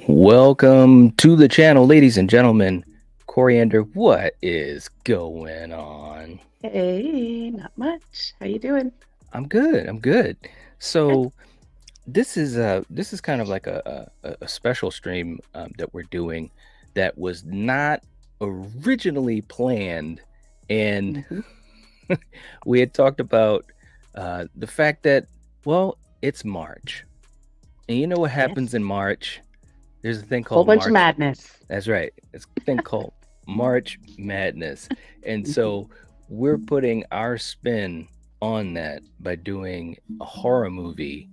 Welcome to the channel, ladies and gentlemen. Coriander, what is going on? Hey, not much. How you doing? I'm good. I'm good. Good. So this is kind of like a special stream that we're doing that was not originally planned, and hmm we had talked about the fact that it's March, and you know what happens Yes. in March? There's a thing Whole called bunch of March. madness. That's right. It's a thing called March Madness. And hmm so we're putting our spin on that by doing a horror movie.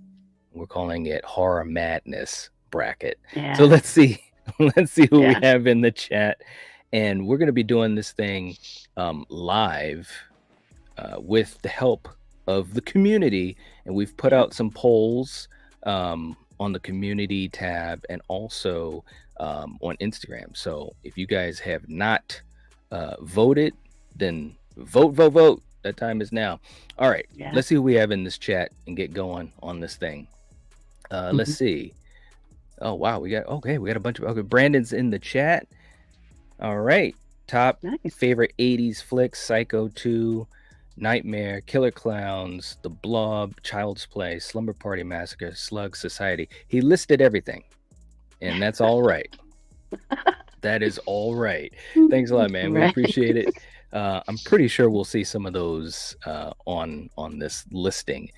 We're calling it Horror Madness Bracket. So Yeah. let's see. Let's see who we Yeah. have in the chat. And we're going to be doing this thing live with the help of the community. And we've put Yep. out some polls on the community tab and also on Instagram. So if you guys have not voted, then vote, vote, vote. That time is now. All right, Yeah. let's see who we have in this chat and get going on this thing. Let's hmm see. Oh wow, we got a bunch of Brandon's in the chat. All right, top Nice. favorite '80s flicks: Psycho 2, Nightmare, Killer Clowns, The Blob, Child's Play, Slumber Party Massacre, Slug Society. He listed everything, and that's all right. That is all right. Thanks a lot, man. We Right. appreciate it. I'm pretty sure we'll see some of those on this listing.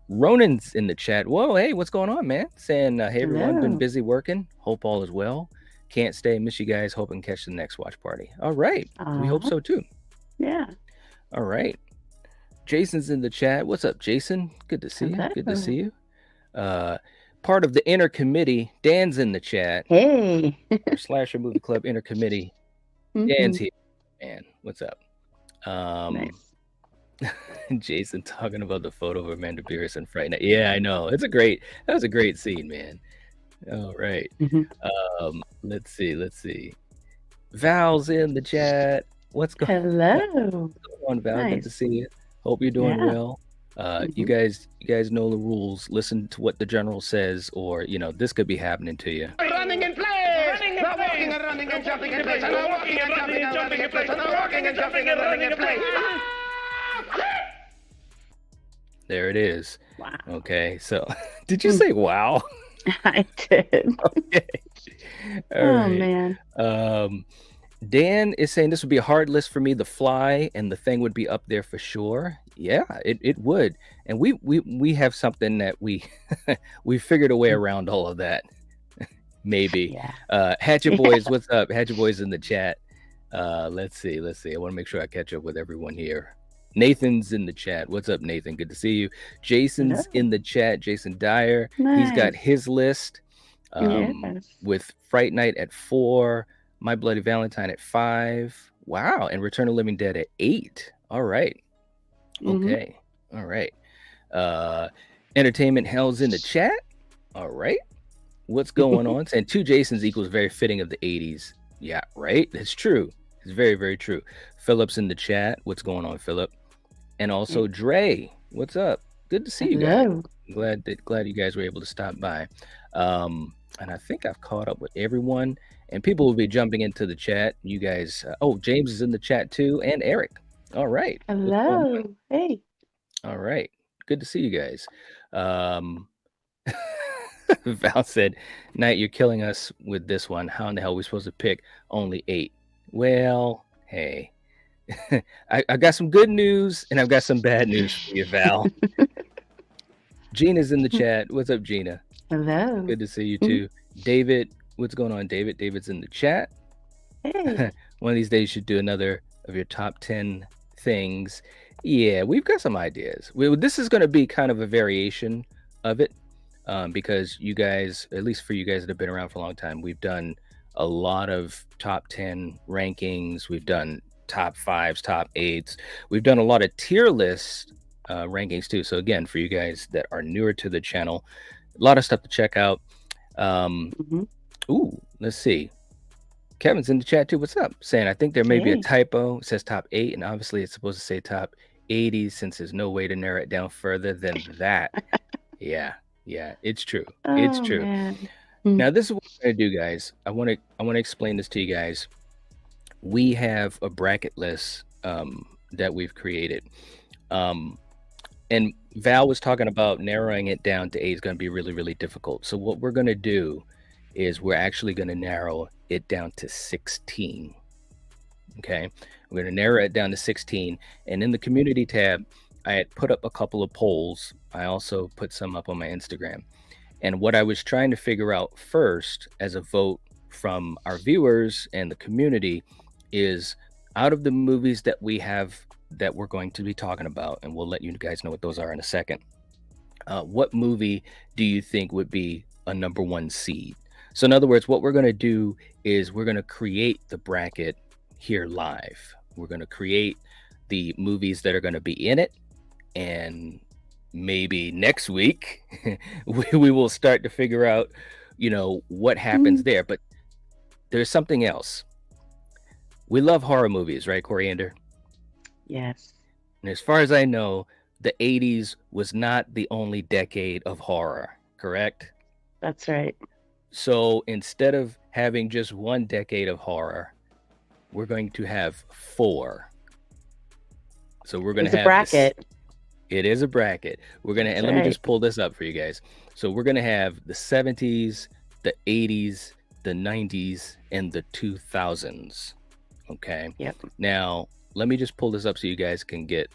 Ronan's in the chat. Whoa, hey, what's going on, man? Saying, hey, everyone, been Hello. busy working. Hope all is well. Can't stay. Miss you guys. Hope and catch the next watch party. All right. We hope so too. Yeah. All right. Jason's in the chat. What's up, Jason? Good to see you. Good to see you. Part of the inner committee, Dan's in the chat. Hey. Our Slasher Movie Club inner committee. Dan's here. Man, what's up? Nice. Jason talking about the photo of Amanda Beers and Fright Night. Yeah, I know. That was a great scene, man. All right. Let's see. Val's in the chat. What's going Hello. on, Val? Nice. Good to see you. Hope you're doing well. You guys know the rules. Listen to what the general says, or this could be happening to you. Running in place! Not walking and running and jumping in place! Not walking and jumping and jumping in place! Not walking and jumping and running in place! There it is. Wow. Okay, so did you say wow? I did. Okay. All right. Man. Dan is saying this would be a hard list for me. The Fly and The Thing would be up there for sure. Yeah, it would. And we have something that we figured a way around all of that. Maybe. Yeah. Hatchet Boys, what's up? Hatchet Boys in the chat. Let's see. I want to make sure I catch up with everyone here. Nathan's in the chat. What's up, Nathan? Good to see you. Jason's in the chat. Jason Dyer. Nice. He's got his list. Yes. With Fright Night at 4, My Bloody Valentine at 5. Wow, and Return of the Living Dead at 8. All right. Okay. All right. Entertainment Hell's in the chat. All right. What's going on? Saying 2 Jasons equals very fitting of the 80s. Yeah, right. That's true. It's very, very true. Philip's in the chat. What's going on, Philip? And also Dre. What's up? Good to see you guys. Glad you guys were able to stop by. And I think I've caught up with everyone. And people will be jumping into the chat. You guys. James is in the chat too, and Eric. All right. Hello. Hey. All right. Good to see you guys. Val said, Knight, you're killing us with this one. How in the hell are we supposed to pick only 8? Well, hey. I got some good news and I've got some bad news for you, Val. Gina's in the chat. What's up, Gina? Hello. Good to see you too. David, what's going on, David? David's in the chat. Hey. One of these days you should do another of your top 10 things. Yeah, we've got some ideas. This is going to be kind of a variation of it because you guys, at least for you guys that have been around for a long time, we've done a lot of top 10 rankings. We've done top 5s, top 8s. We've done a lot of tier list rankings too. So again, for you guys that are newer to the channel, a lot of stuff to check out. Ooh, let's see. Kevin's in the chat too. What's up? Saying I think there may be a typo. It says top 8, and obviously it's supposed to say top 80 since there's no way to narrow it down further than that. Yeah, it's true. It's true. Man. Now, this is what we're gonna do, guys. I want to explain this to you guys. We have a bracket list that we've created. Um, and Val was talking about narrowing it down to 8 is going to be really, really difficult. So what we're going to do is we're actually going to narrow it down to 16. Okay, we're going to narrow it down to 16. And in the community tab, I had put up a couple of polls. I also put some up on my Instagram. And what I was trying to figure out first as a vote from our viewers and the community is, out of the movies that we have that we're going to be talking about, and we'll let you guys know what those are in a second, what movie do you think would be a number 1 seed? So in other words, what we're going to do is we're going to create the bracket here live. We're going to create the movies that are going to be in it, and maybe next week we will start to figure out, what happens there. But there's something else. We love horror movies, right, Coriander? Yes. And as far as I know, the 80s was not the only decade of horror, correct? That's right. So instead of having just 1 decade of horror, we're going to have 4. So we're going to have a bracket. It is a bracket. We're going to, and let me right. just pull this up for you guys. So we're going to have the 70s, the 80s, the 90s, and the 2000s. Okay. Yep. Now, let me just pull this up so you guys can get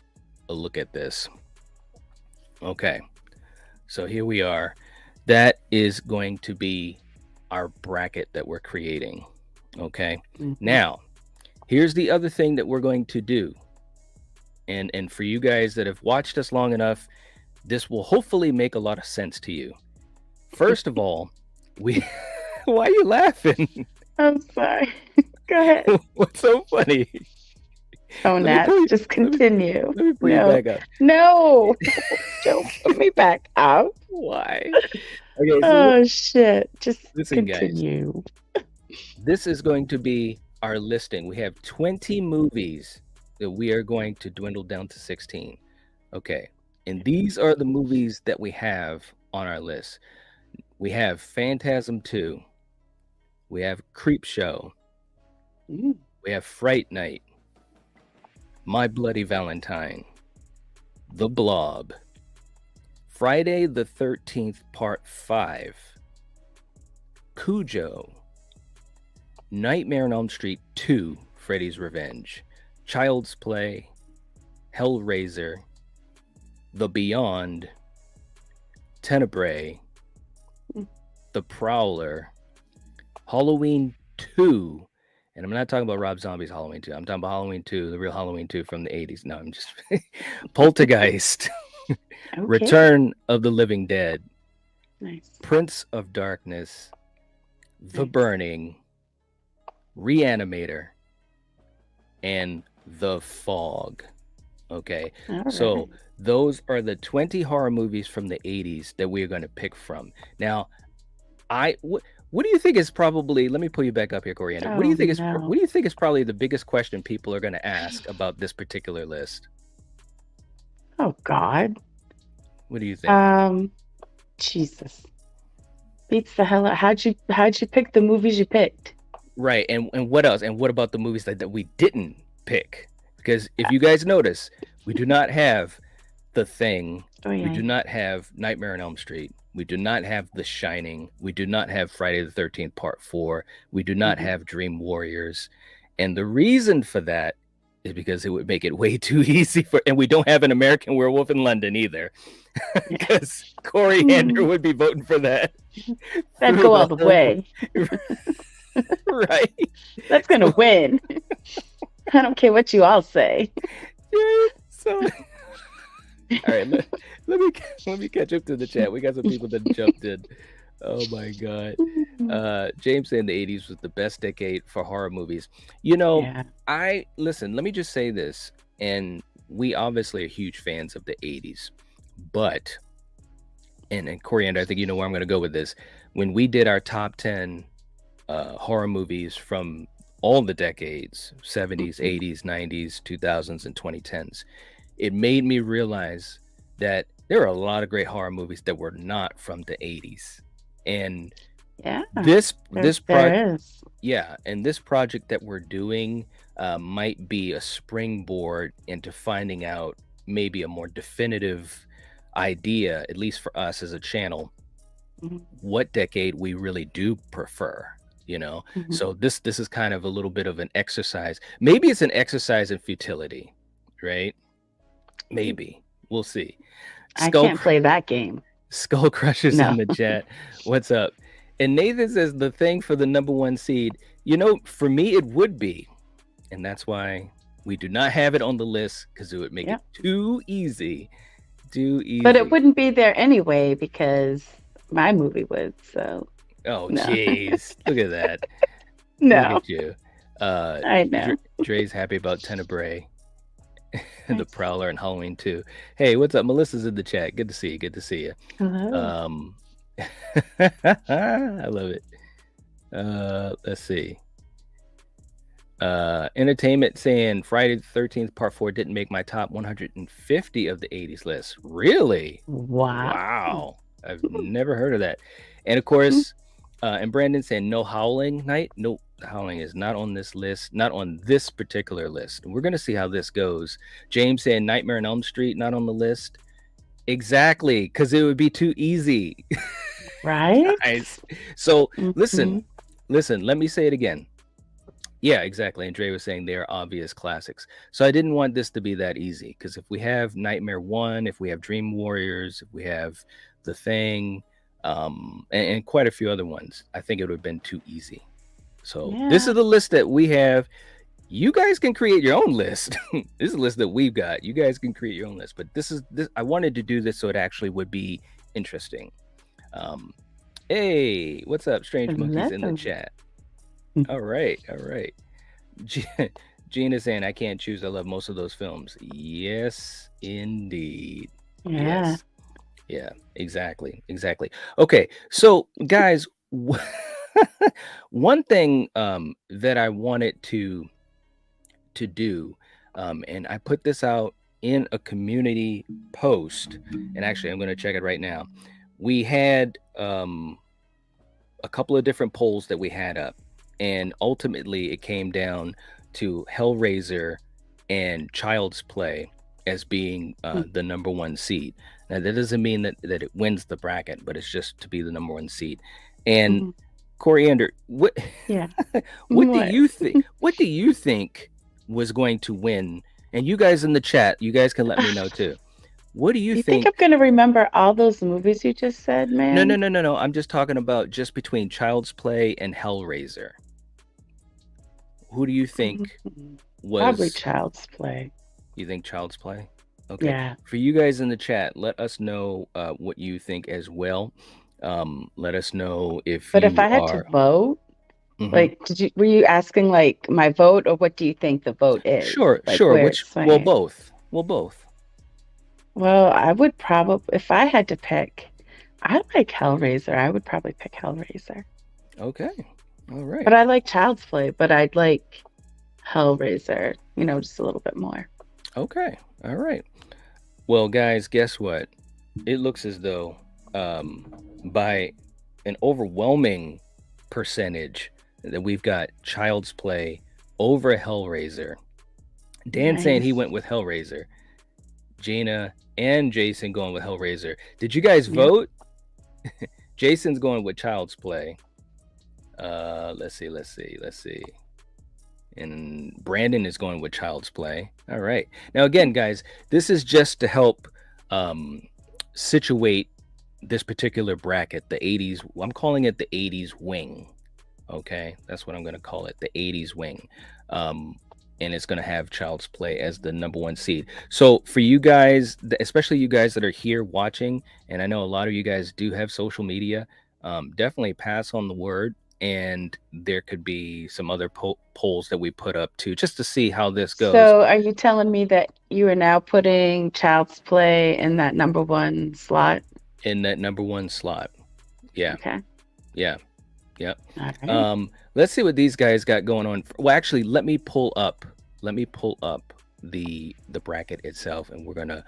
a look at this. Okay. So here we are. That is going to be our bracket that we're creating. Okay. Now, here's the other thing that we're going to do. And for you guys that have watched us long enough, this will hopefully make a lot of sense to you. First of all, why are you laughing? I'm sorry. Go ahead. What's so funny? Oh, Nat, just continue. Let me pull you back up. No, don't put me back up. Why? Okay. So shit. Just listen, continue. Guys. This is going to be our listing. We have 20 movies that we are going to dwindle down to 16. Okay. And these are the movies that we have on our list. We have Phantasm 2. We have Creepshow. We have Fright Night. My Bloody Valentine. The Blob. Friday the 13th Part 5. Cujo. Nightmare on Elm Street 2, Freddy's Revenge. Child's Play. Hellraiser. The Beyond. Tenebrae. The Prowler. Halloween 2. And I'm not talking about Rob Zombie's Halloween 2. I'm talking about Halloween 2, the real Halloween 2 from the 80s. No, I'm just... Poltergeist. Okay. Return of the Living Dead. Nice. Prince of Darkness. The Burning. Reanimator. And The Fog. Okay. All So right. those are the 20 horror movies from the 80s that we're going to pick from. Now, what do you think is probably, let me pull you back up here, Coriander. What do you think is probably the biggest question people are going to ask about this particular list? Oh God. What do you think? Jesus. Beats the hell out. How'd you pick the movies you picked? Right. And what else? And what about the movies that we didn't pick? Because if you guys notice, we do not have The Thing. Oh, yeah. We do not have Nightmare on Elm Street. We do not have The Shining. We do not have Friday the 13th Part 4. We do not have Dream Warriors. And the reason for that is because it would make it way too easy and we don't have An American Werewolf in London either. Because Coriander would be voting for that. That'd go all the way. Right. That's going to win. I don't care what you all say. Yeah, so... All right, let me catch up to the chat. We got some people that jumped in. Oh my God. James saying the 80s was the best decade for horror movies. Listen, let me just say this, and we obviously are huge fans of the 80s, but, and Coriander, I think you know where I'm going to go with this. When we did our top 10 horror movies from all the decades, 70s, 80s, 90s, 2000s, and 2010s, it made me realize that there are a lot of great horror movies that were not from the 80s. And Yeah, This project, there is. yeah, and this project that we're doing might be a springboard into finding out maybe a more definitive idea, at least for us as a channel, Mhm, what decade we really do prefer. mhm. So this is kind of a little bit of an exercise. Maybe it's an exercise in futility, right? Maybe we'll see. I Skull can't Cr- play that game. Skull Crushers in No. the chat. What's up? And Nathan says the thing for the number one seed. For me, it would be, and that's why we do not have it on the list, because it would make Yep. it too easy. Too easy. But it wouldn't be there anyway because my movie would. So Oh, no. jeez. Look at that. No. Look at you. I know. Dre's happy about Tenebrae, the Nice. Prowler, and Halloween 2. Hey, what's up? Melissa's in the chat. Good to see you. Good to see you. Hello. I love it. Let's see. Entertainment saying Friday the 13th Part 4 didn't make my top 150 of the 80s list. Really? Wow. I've never heard of that. And of course, and Brandon saying no Howling Night. No, Howling is not on this list, not on this particular list. We're going to see how this goes. James saying Nightmare on Elm Street, not on the list. Exactly, because it would be too easy. Right? Guys. So Mhm. listen, let me say it again. Yeah, exactly. And Dre was saying they're obvious classics. So I didn't want this to be that easy, because if we have Nightmare 1, if we have Dream Warriors, if we have The Thing, and quite a few other ones, I think it would have been too easy. So this is the list that we have. You guys can create your own list. This is a list that we've got. You guys can create your own list. But this I wanted to do this so it actually would be interesting. Hey, what's up, Strange Monkeys in the chat? All right. Gina saying I can't choose. I love most of those films. Yes, indeed. Yeah. Yes. Yeah, exactly. Okay, so guys, one thing that I wanted to do, and I put this out in a community post, and actually I'm going to check it right now. We had a couple of different polls that we had up, and ultimately it came down to Hellraiser and Child's Play as being the number one seed. Now that doesn't mean that it wins the bracket, but it's just to be the number one seed. And Coriander, what do you think? What do you think was going to win? And you guys in the chat, you guys can let me know too. What do you think? I'm going to remember all those movies you just said, man? No. I'm just talking about just between Child's Play and Hellraiser. Who do you think was probably Child's Play? You think Child's Play? Okay. Yeah. For you guys in the chat, let us know what you think as well. Let us know if. But if I had to vote, like, were you asking like my vote, or what do you think the vote is? Sure. Both. Well, I would probably, if I had to pick, I like Hellraiser. I would probably pick Hellraiser. Okay. All right. But I like Child's Play, but I'd like Hellraiser, just a little bit more. Okay. All right. Well, guys, guess what? It looks as though by an overwhelming percentage that we've got Child's Play over Hellraiser. Dan saying he went with Hellraiser. Gina and Jason going with Hellraiser. Did you guys vote? Jason's going with Child's Play. Let's see. And Brandon is going with Child's Play. All right. Now, again, guys, this is just to help situate this particular bracket, the 80s. I'm calling it the 80s wing. Okay. That's what I'm going to call it, the 80s wing. And it's going to have Child's Play as the number one seed. So for you guys, especially you guys that are here watching, and I know a lot of you guys do have social media, definitely pass on the word. And there could be some other polls that we put up too, just to see how this goes. So are you telling me that you are now putting Child's Play in that number one slot? In that number one slot. Yeah. Okay. Yeah. All right. Let's see what these guys got going on. Well, actually, let me pull up the bracket itself, and we're gonna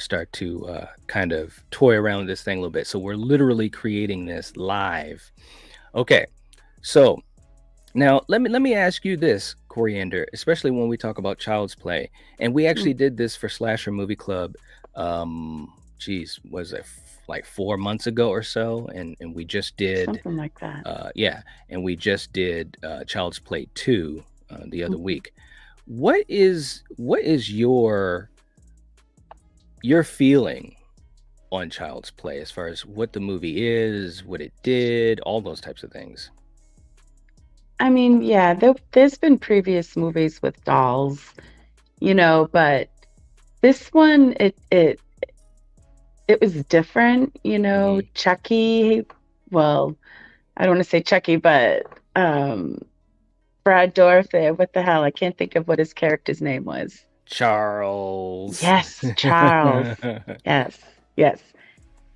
start to kind of toy around with this thing a little bit. So we're literally creating this live. Okay, so now let me ask you this, Coriander, especially when we talk about Child's Play, and we Mm, actually did this for Slasher Movie Club. Geez, was it like 4 months ago or so? And we just did, something like that. yeah, and we just did Child's Play 2 the other Mhm. week. What is your feeling on Child's Play as far as what the movie is, what it did, all those types of things? I mean, yeah, there's been previous movies with dolls, but this one, it was different, Hmm. Chucky, well, I don't want to say Chucky, but Brad Dourif, what the hell? I can't think of what his character's name was. Charles. Yes, Charles. Yes, yes.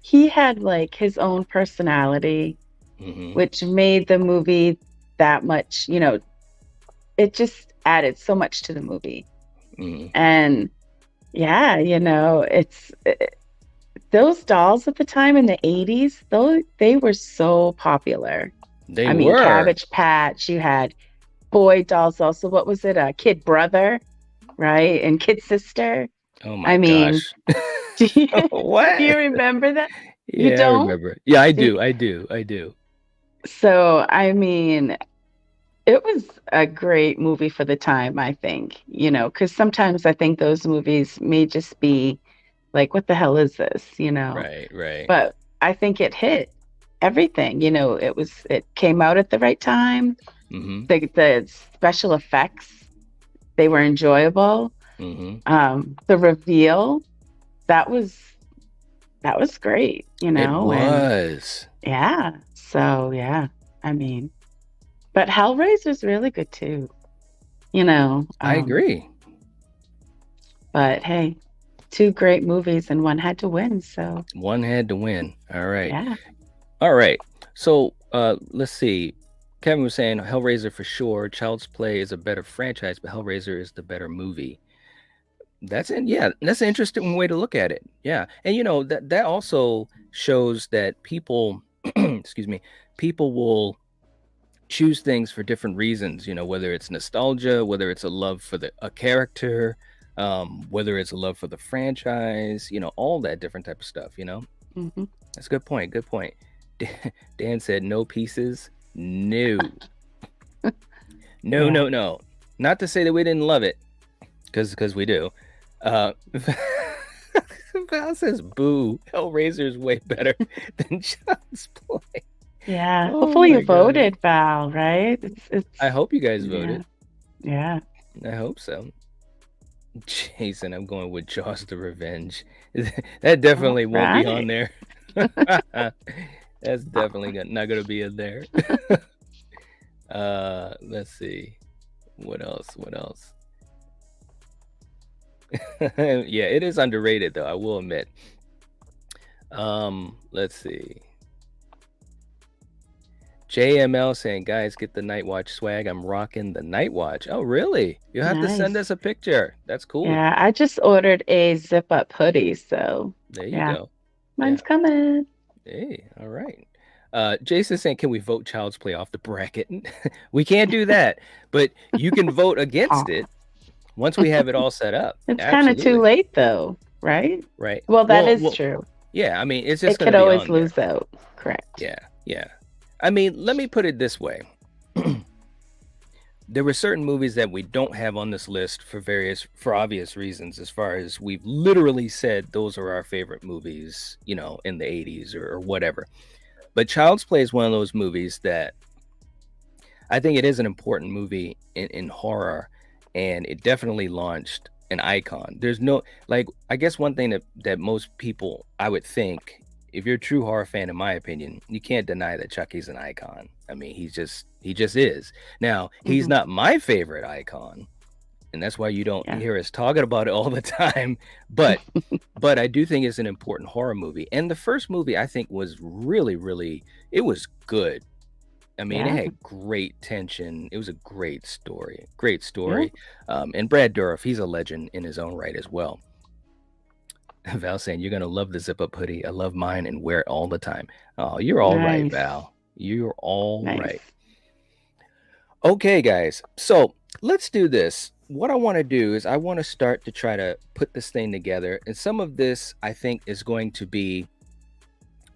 He had like his own personality, Hmm. which made the movie that much, it just added so much to the movie. Hmm. And yeah, those dolls at the time in the 80s, though they were so popular. They I mean, were. Cabbage Patch, you had boy dolls also. What was it? Kid brother, right? And kid sister. Oh my I mean, gosh. do you, do you What? remember that? You Yeah, I don't? remember. Yeah, I See? do. I do. I do. So, I mean, it was a great movie for the time, I think, because sometimes I think those movies may just be like, what the hell is this? Right, right. But I think it hit everything. It came out at the right time. Mm-hmm. The special effects, they were enjoyable. Mm-hmm. The reveal, that was great, It and was. yeah. So yeah, I mean, but Hellraiser's really good too, you know. I Um, agree. but hey, two great movies and one had to win, so One had to win. All right. yeah. All right. So let's see. Kevin was saying Hellraiser for sure. Child's Play is a better franchise, but Hellraiser is the better movie. That's an interesting way to look at it. Yeah. And that also shows that people excuse me, people will choose things for different reasons, whether it's nostalgia, whether it's a love for a character, whether it's a love for the franchise, all that different type of stuff. Hmm. That's a good point. Good point. Dan said no pieces. No. No, Yeah. no, no. Not to say that we didn't love it, because we do. Uh Val says boo. Hellraiser is way better than Child's Play. Yeah. Oh Hopefully you my god. voted, Val, right? I hope you guys Yeah. voted. Yeah. I hope so. Jason, I'm going with Jaws the Revenge. That All definitely won't be on right. there. That's definitely not going to be in there. Let's see. What else? What else? Yeah, it is underrated though, I will admit. Let's see. JML saying, guys, get the Nightwatch swag. I'm rocking the Nightwatch. Oh, really? You have to send Nice. us a picture. That's cool. Yeah, I just ordered a zip up hoodie, so There you yeah, go. Yeah. mine's coming. Hey, all right. Jason saying, can we vote Child's Play off the bracket? We can't do that, but you can vote against Aw. it once we have it all set up. It's kind of too Absolutely. late though, right? Right. Well, that Well, is well, true. yeah, I mean, it's just It going to could be always on there. lose out. Correct. Yeah, yeah. I mean, let me put it this way. There were certain movies that we don't have on this list for obvious reasons, as far as we've literally said those are our favorite movies, in the 80s or whatever. But Child's Play is one of those movies that I think it is an important movie in horror, and it definitely launched an icon. There's no, like, I guess one thing that most people, I would think, if you're a true horror fan, in my opinion, you can't deny that Chucky's an icon. I mean, he just is. Now, he's Hmm. not my favorite icon, and that's why you don't Yeah. hear us talking about it all the time. But I do think it's an important horror movie. And the first movie I think was really, really, it was good. I mean, it Yeah. had great tension. It was a great story. Great Yeah. story. And Brad Dourif, he's a legend in his own right as well. Val saying, you're going to love the zip up hoodie. I love mine and wear it all the time. Oh, you're all right, Nice. Val. You're all Nice. right. Okay, guys. So let's do this. What I want to do is I want to start to try to put this thing together. And some of this I think is going to be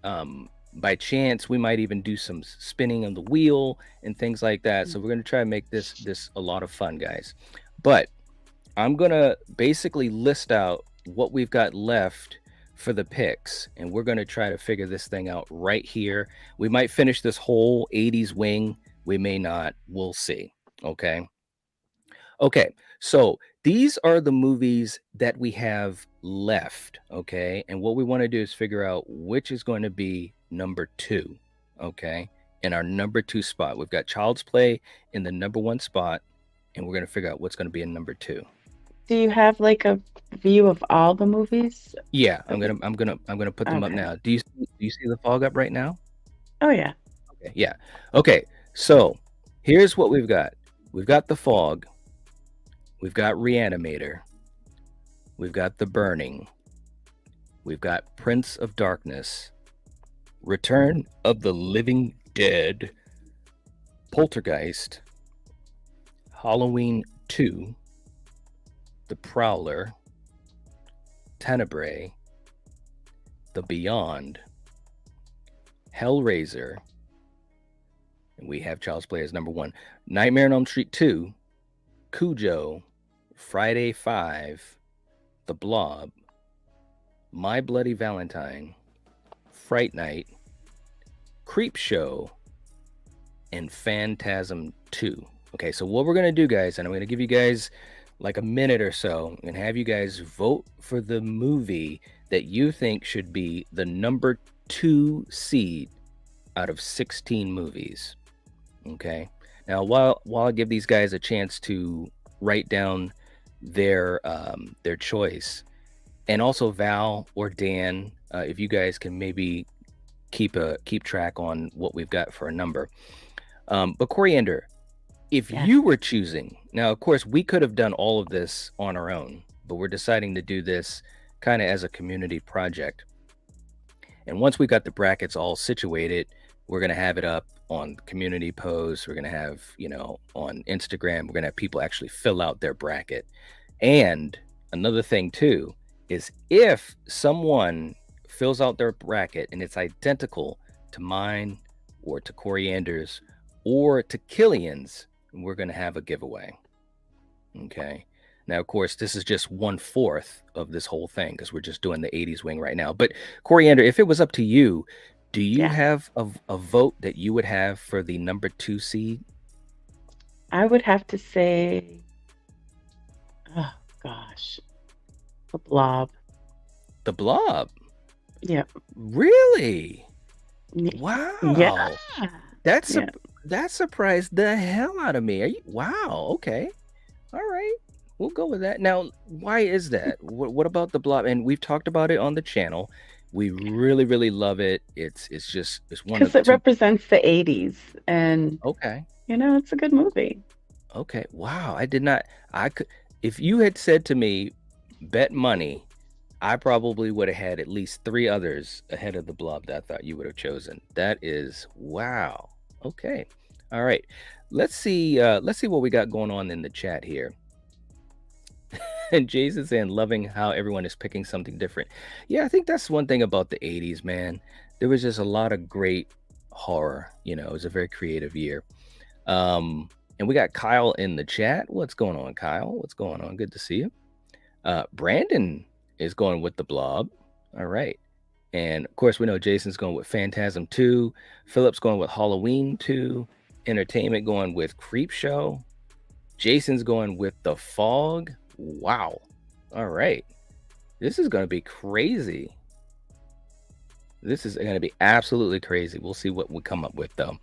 by chance. We might even do some spinning of the wheel and things like that. So we're going to try to make this a lot of fun, guys. But I'm going to basically list out what we've got left for the picks, and we're going to try to figure this thing out right here. We might finish this whole 80s wing. We may not. We'll see. Okay. Okay. So these are the movies that we have left. Okay. And what we want to do is figure out which is going to be number 2. Okay. In our number 2 spot, we've got Child's Play in the number 1 spot, and we're going to figure out what's going to be in number 2. Do you have like a view of all the movies? Yeah, I'm gonna put them up Okay. now. Do you see the fog up right now? Oh yeah. Okay, yeah. Okay, so here's what we've got. We've got The Fog. We've got Reanimator. We've got The Burning. We've got Prince of Darkness. Return of the Living Dead. Poltergeist. Halloween 2. The Prowler. Tenebrae. The Beyond. Hellraiser. And we have Child's Play as number 1. Nightmare on Elm Street 2. Cujo. Friday 5. The Blob. My Bloody Valentine. Fright Night. Creep Show. And Phantasm 2. Okay, so what we're going to do, guys, and I'm going to give you guys like a minute or so and have you guys vote for the movie that you think should be the number 2 seed out of 16 movies. Okay. Now, while I give these guys a chance to write down their choice, and also Val or Dan, if you guys can maybe keep track on what we've got for a number. But Coriander, if Yeah. you were choosing, now of course we could have done all of this on our own, but we're deciding to do this kind of as a community project. And once we got the brackets all situated, we're going to have it up on community posts. We're going to have, on Instagram, we're going to have people actually fill out their bracket. And another thing too is if someone fills out their bracket and it's identical to mine or to Coriander's or to Killian's, we're going to have a giveaway. Okay. Now, of course, this is just 1/4 of this whole thing because we're just doing the 80s wing right now. But Coriander, if it was up to you, do you Yeah. have a vote that you would have for the number 2 seed? I would have to say, oh gosh, The Blob. The Blob. Yep. Really? Y- Wow. Yeah. That's Yeah. that surprised the hell out of me. Are you? Wow. Okay. All right. We'll go with that. Now, why is that? What about the Blob? And we've talked about it on the channel. We really, really love it. It's one of Because it two. represents the 80s, and Okay. it's a good movie. Okay. Wow. I did not. I could. If you had said to me, bet money, I probably would have had at least 3 others ahead of the Blob that I thought you would have chosen. That is wow. Okay. All right. Let's see what we got going on in the chat here. And Jason's saying loving how everyone is picking something different. Yeah, I think that's one thing about the 80s, man. There was just a lot of great horror. It was a very creative year. And we got Kyle in the chat. What's going on, Kyle? What's going on? Good to see you. Brandon is going with the Blob. All right. And of course, we know Jason's going with Phantasm 2. Philip's going with Halloween 2. Entertainment going with Creep Show. Jason's going with The Fog. Wow. All right. This is going to be crazy. This is going to be absolutely crazy. We'll see what we come up with, though.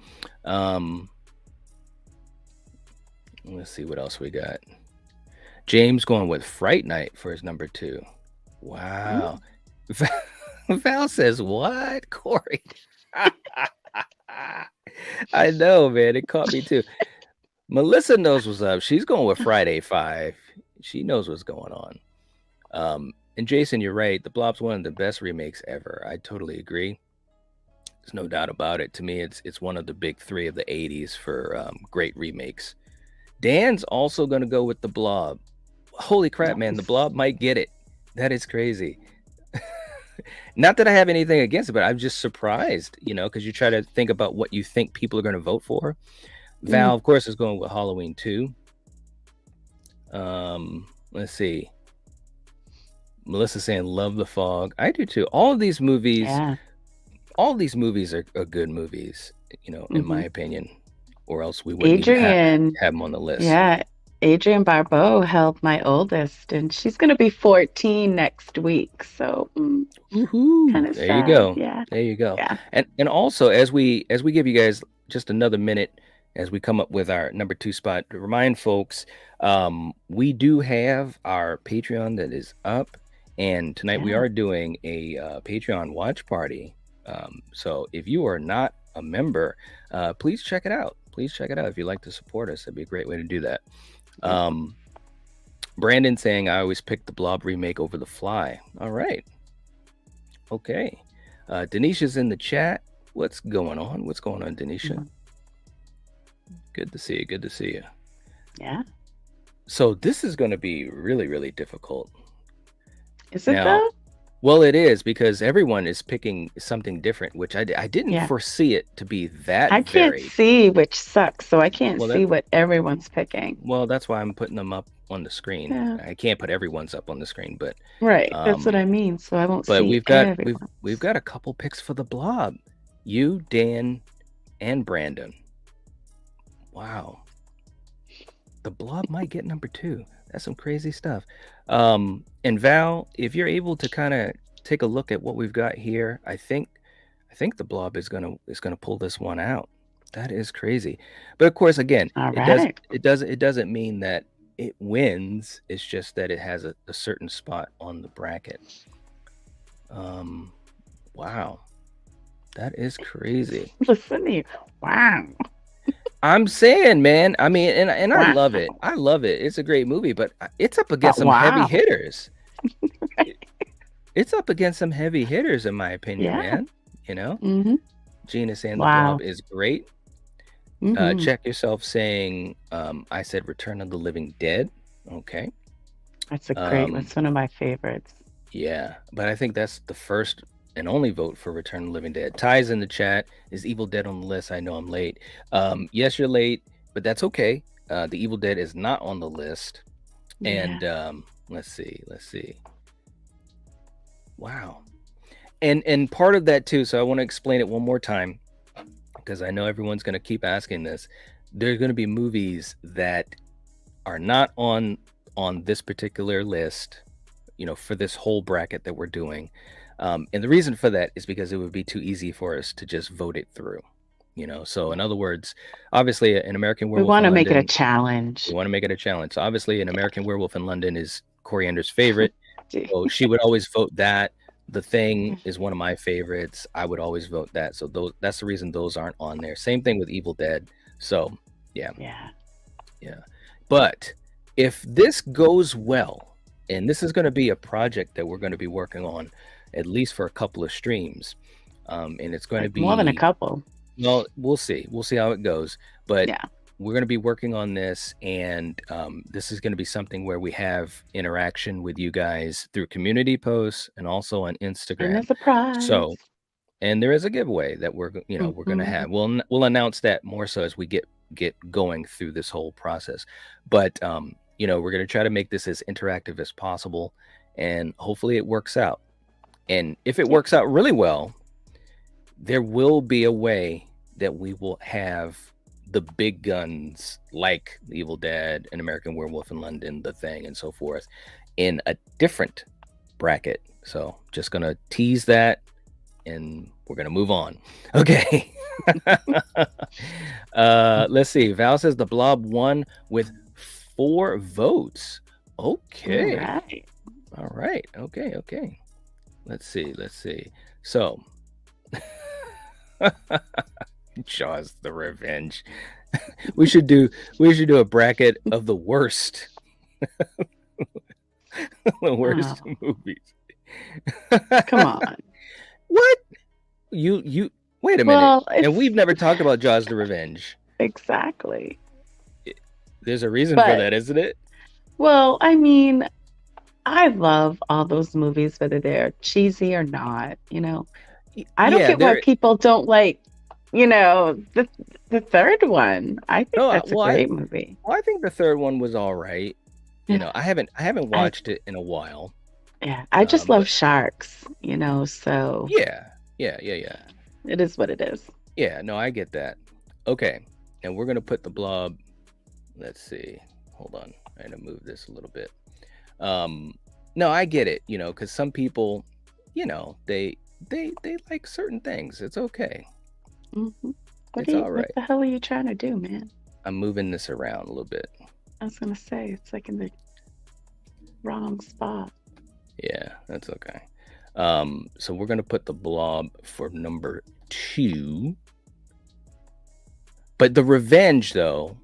Let's see what else we got. James going with Fright Night for his number 2. Wow. Val says, what? Corey. I know, man. It caught me too. Melissa knows what's up. She's going with Friday 5. She knows what's going on. And Jason, you're right. The Blob's one of the best remakes ever. I totally agree. There's no doubt about it. To me, it's one of the big three of the '80s for great remakes. Dan's also gonna go with The Blob. Holy crap, man! The Nice. Blob might get it. That is crazy. Not that I have anything against it, but I'm just surprised, because you try to think about what you think people are going to vote for. Val, of course, is going with Halloween 2. Let's see. Melissa saying love The Fog. I do too. All of these movies, Yeah. are good movies, in my opinion, or else we wouldn't even Adrian, have them on the list. yeah, Adrian Barbeau held my oldest, and she's going to be 14 next week. So kind Woohoo! of There sad. you go. Yeah. There you go. Yeah. And also as we give you guys just another minute as we come up with our number 2 spot, to remind folks, we do have our Patreon that is up, and tonight we Yeah. are doing a Patreon watch party. So if you are not a member, please check it out. Please check it out if you'd like to support us. That'd be a great way to do that. Brandon saying I always pick the Blob remake over The Fly. All right. Okay. Denisha's in the chat. What's going on? What's going on, Denisha? Good to see you. Good to see you. Yeah. So this is going to be really, really difficult. Is it Now, though? Well, it is, because everyone is picking something different, which I didn't Yeah. foresee it to be that I can't varied. see, which sucks. So I can't Well, see what everyone's picking. Well, that's why I'm putting them up on the screen. Yeah. I can't put everyone's up on the screen, but Right. That's what I mean. So I won't but see we've got everyone. we've got a couple picks for the Blob. You, Dan, and Brandon. Wow. The Blob might get number 2. That's some crazy stuff. And Val, if you're able to kind of take a look at what we've got here, I think the Blob is gonna pull this one out. That is crazy. But of course, again, All it right. doesn't mean that it wins. It's just that it has a certain spot on the bracket. Wow. That is crazy. Listen to you. Wow. I'm saying, man. I mean, and I Wow. love it. I love it. It's a great movie, but it's up against some heavy Wow. hitters. It's up against some heavy hitters, in my opinion, Yeah. man. Mm-hmm. Gina saying the Wow. Blob is great. Mm-hmm. Check yourself saying, I said Return of the Living Dead. Okay. That's a great. That's one of my favorites. Yeah, but I think that's the first and only vote for Return of the Living Dead. Ty's in the chat. Is Evil Dead on the list? I know I'm late. Yes, you're late, but that's okay. The Evil Dead is not on the list. And let's see. Wow. And part of that too, so I want to explain it one more time, because I know everyone's going to keep asking this. There's going to be movies that are not on this particular list, for this whole bracket that we're doing. And the reason for that is because it would be too easy for us to just vote it through. So in other words, obviously An American We Werewolf want to in make it a London, challenge. we want to make it a challenge. So obviously An American Werewolf in London is Coriander's favorite. So she would always vote that. The Thing is one of my favorites. I would always vote that. So that's the reason those aren't on there. Same thing with Evil Dead. So yeah. But if this goes well, and this is going to be a project that we're going to be working on at least for a couple of streams, and it's going to be more than a couple. Well, we'll see how it goes, but Yeah. we're going to be working on this, and this is going to be something where we have interaction with you guys through community posts and also on And Instagram. there's a prize. So, and there is a giveaway that we're going to have. We'll announce that more so as we get going through this whole process. But we're going to try to make this as interactive as possible, and hopefully it works out. And if it works out really well, there will be a way that we will have the big guns like Evil Dead, An American Werewolf in London, The Thing, and so forth in a different bracket. So just going to tease that, and we're going to move on. Okay. Let's see. Val says the Blob won with 4 votes. Okay. All right. Okay. Let's see. So Jaws the Revenge. we should do a bracket of the worst. The worst movies. Come on. What? You Wait a minute. Well, And it's we've never talked about Jaws the Revenge. exactly. There's a reason for But that, isn't it? well, I mean, I love all those movies, whether they're cheesy or not, you know. I don't Yeah, get why there. people don't like, the third one. I think No, that's a well, great movie. I think the third one was all right. Yeah. I haven't I watched it in a while. yeah, I just But love sharks, so yeah. it is what it is. Yeah, no, I get that. Okay. And we're gonna put the blob. Let's see. Hold on. I'm gonna move this a little bit. No, I get it, because some people, they like certain things. It's okay. What It's all what right. the hell are you trying to do, man? I'm moving this around a little bit. I was gonna say it's like in the wrong spot. Yeah, that's okay. So we're gonna put the blob for number 2. But the Revenge, though,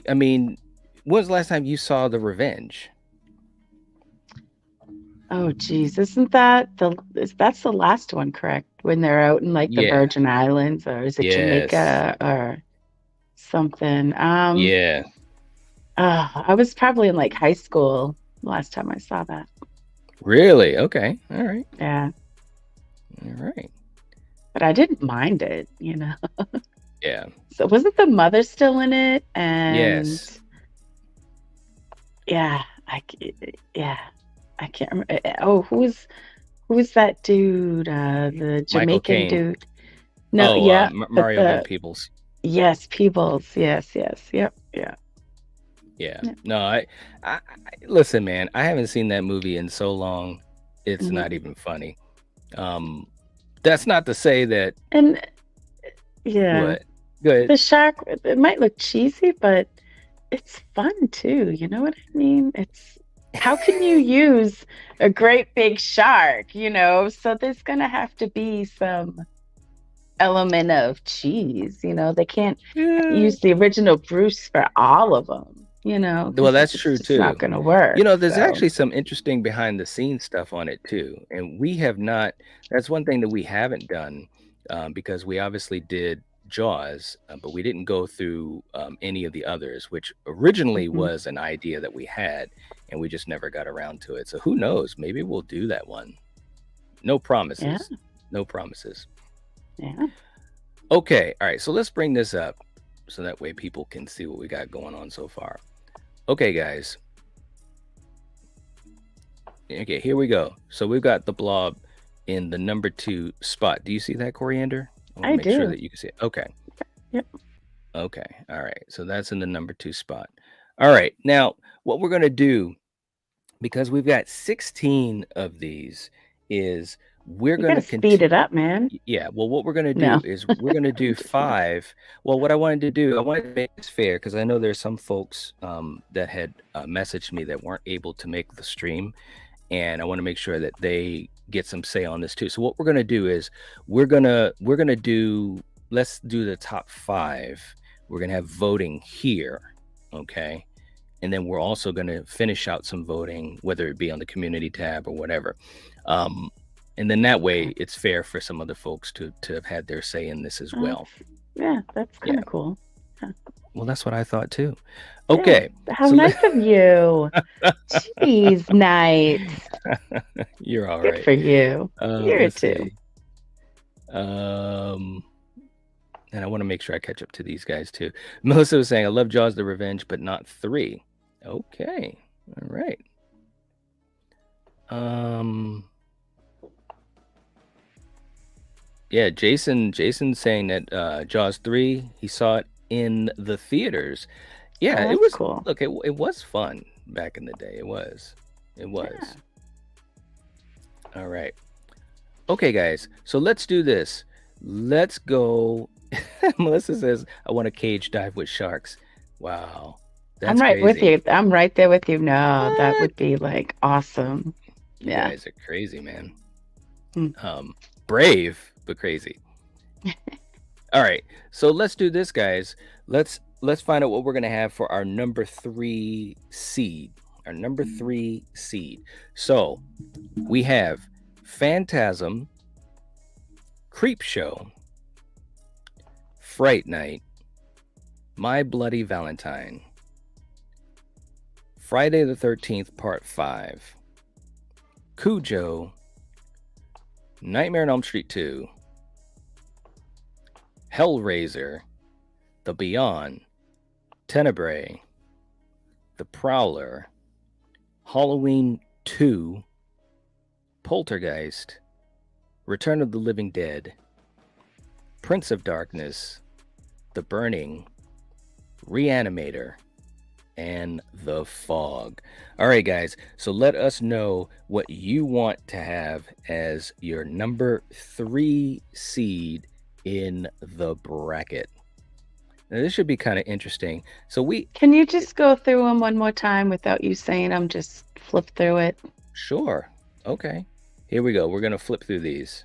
I mean, when was the last time you saw the Revenge? Oh, geez, that's the last one, correct? When they're out in like the Yeah. Virgin Islands, or is it Yes. Jamaica or something? Yeah. I was probably in like high school last time I saw that. Really? Okay. All right. Yeah, All right. but I didn't mind it. Yeah. So wasn't the mother still in it? And Yes. yeah, I can't remember. Oh, who was that dude? The Michael Jamaican Caine. dude. No, Oh, yeah, but Mario Van Peebles. yes, Peebles. Yes, yep, yeah. Yeah. Yeah. No, I listen, man. I haven't seen that movie in so long. It's Mhm. not even funny. That's not to say that. And yeah, What? Good. the shark, it might look cheesy, but it's fun too. You know what I mean? How can you use a great big shark, So there's gonna have to be some element of cheese, They can't use the original Bruce for all of them, Well, 'cause that's it's true just not too. gonna work. There's So actually some interesting behind the scenes stuff on it too, and we have not. That's one thing that we haven't done, because we obviously did Jaws, but we didn't go through any of the others, which originally mhm. was an idea that we had, and we just never got around to it. So who knows? Maybe we'll do that one. No promises. Yeah. No promises. Yeah. Okay. All right. So let's bring this up so that way people can see what we got going on so far. Okay, guys. Okay, here we go. So we've got the blob in the number 2 spot. Do you see that, Coriander? I want I to make sure do. that you can see it. Okay. Yep. Okay. All right. So that's in the number 2 spot. All right. Now, what we're going to do, because we've got 16 of these, is we're You going gotta to speed it up, man. Yeah, well, what we're going to No. do is we're going to do 5. Well, what I wanted to do, I wanted to make this fair because I know there's some folks that had messaged me that weren't able to make the stream, and I want to make sure that they get some say on this too. So what we're going to do is we're going to do, let's do the top 5. We're going to have voting here, okay? And then we're also going to finish out some voting, whether it be on the community tab or whatever. And then that way it's fair for some other folks to have had their say in this as well. Yeah, that's kind of cool. Well, that's what I thought too. Okay. Yeah, how nice of you. Jeez, nice. You're all Good right. for you. You're Let's too. see. And I want to make sure I catch up to these guys too. Melissa was saying, I love Jaws the Revenge, but not 3. Okay. All right. Yeah, Jason's saying that Jaws 3, he saw it in the theaters. Yeah, it was cool. Look, it was fun back in the day. It was. Yeah. All right. Okay, guys. So let's do this. Let's go. Melissa says, I want a cage dive with sharks. Wow. That's I'm right crazy. with you. I'm right there with you. No, that What? would be like awesome. You Yeah. guys are crazy, man. Hmm. Brave, but crazy. All right. So let's do this, guys. Let's find out what we're gonna have for our number 3 seed. Our number 3 seed. So we have Phantasm, Creep Show, Fright Night, My Bloody Valentine, Friday the 13th, Part 5, Cujo, Nightmare on Elm Street 2, Hellraiser, The Beyond, Tenebrae, The Prowler, Halloween 2, Poltergeist, Return of the Living Dead, Prince of Darkness, The Burning, Reanimator, and The Fog. All right, guys. So let us know what you want to have as your number 3 seed in the bracket. Now, this should be kind of interesting. So Can you just go through them one more time without you saying them? Just flip through it. Sure. Okay. Here we go. We're going to flip through these.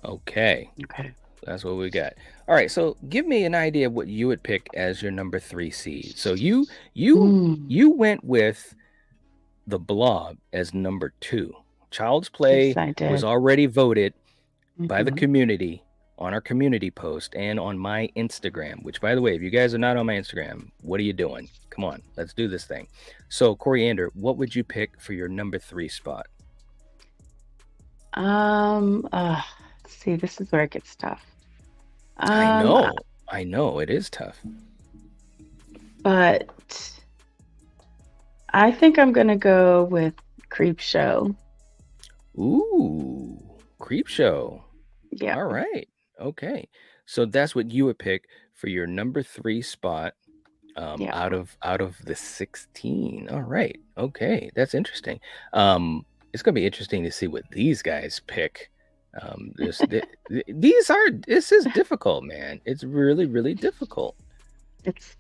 Okay. That's what we got. All right, so give me an idea of what you would pick as your number 3 seed. So you went with The Blob as number 2. Child's Play Yes, I did. was already voted by the community on our community post and on my Instagram, which, by the way, if you guys are not on my Instagram, what are you doing? Come on, let's do this thing. So, Coriander, what would you pick for your number 3 spot? See, this is where it gets tough. I know, it is tough. But I think I'm gonna go with Creep Show. Ooh, Creep Show. Yeah. All right. Okay. So that's what you would pick for your number 3 spot out of the 16. All right. Okay. That's interesting. It's gonna be interesting to see what these guys pick. This is difficult, man. It's really, really difficult. It's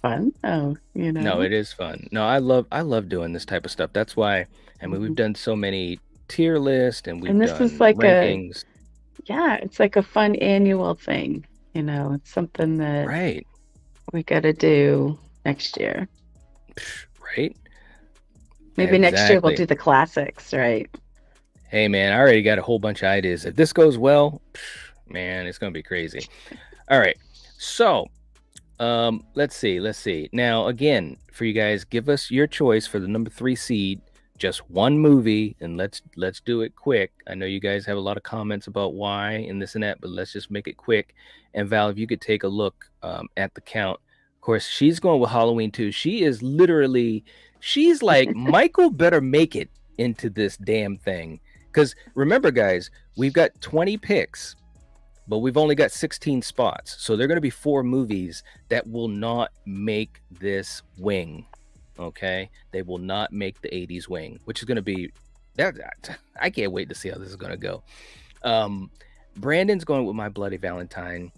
fun. Oh, No, it is fun. No, I love doing this type of stuff. That's why, I mean, we've done so many tier lists and we've And this done is like rankings. it's like a fun annual thing. It's something that Right. we got to do next year. Right. Maybe next year we'll Exactly. do the classics, right? Hey, man, I already got a whole bunch of ideas. If this goes well, man, it's gonna be crazy. All right. So, let's see. Now, again, for you guys, give us your choice for the number 3 seed. Just one movie, and let's do it quick. I know you guys have a lot of comments about why and this and that, but let's just make it quick. And Val, if you could take a look at the count. Of course, she's going with Halloween 2. She's like, Michael better make it into this damn thing. Because remember, guys, we've got 20 picks, but we've only got 16 spots. So there are going to be 4 movies that will not make this wing. Okay, they will not make the 80s wing, which is going to be that. I can't wait to see how this is going to go. Brandon's going with My Bloody Valentine.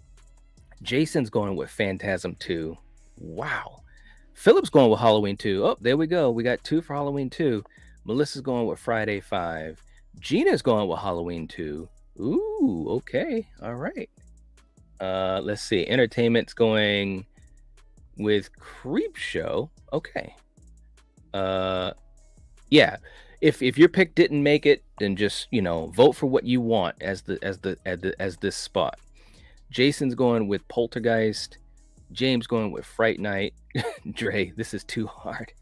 Jason's going with Phantasm 2. Wow. Philip's going with Halloween 2. Oh, there we go. We got 2 for Halloween 2. Melissa's going with Friday 5. Gina's going with Halloween 2. Ooh, okay. All right. Let's see. Entertainment's going with Creep Show. Okay. Yeah. If your pick didn't make it, then just vote for what you want as this spot. Jason's going with Poltergeist. James going with Fright Night. Dre, this is too hard.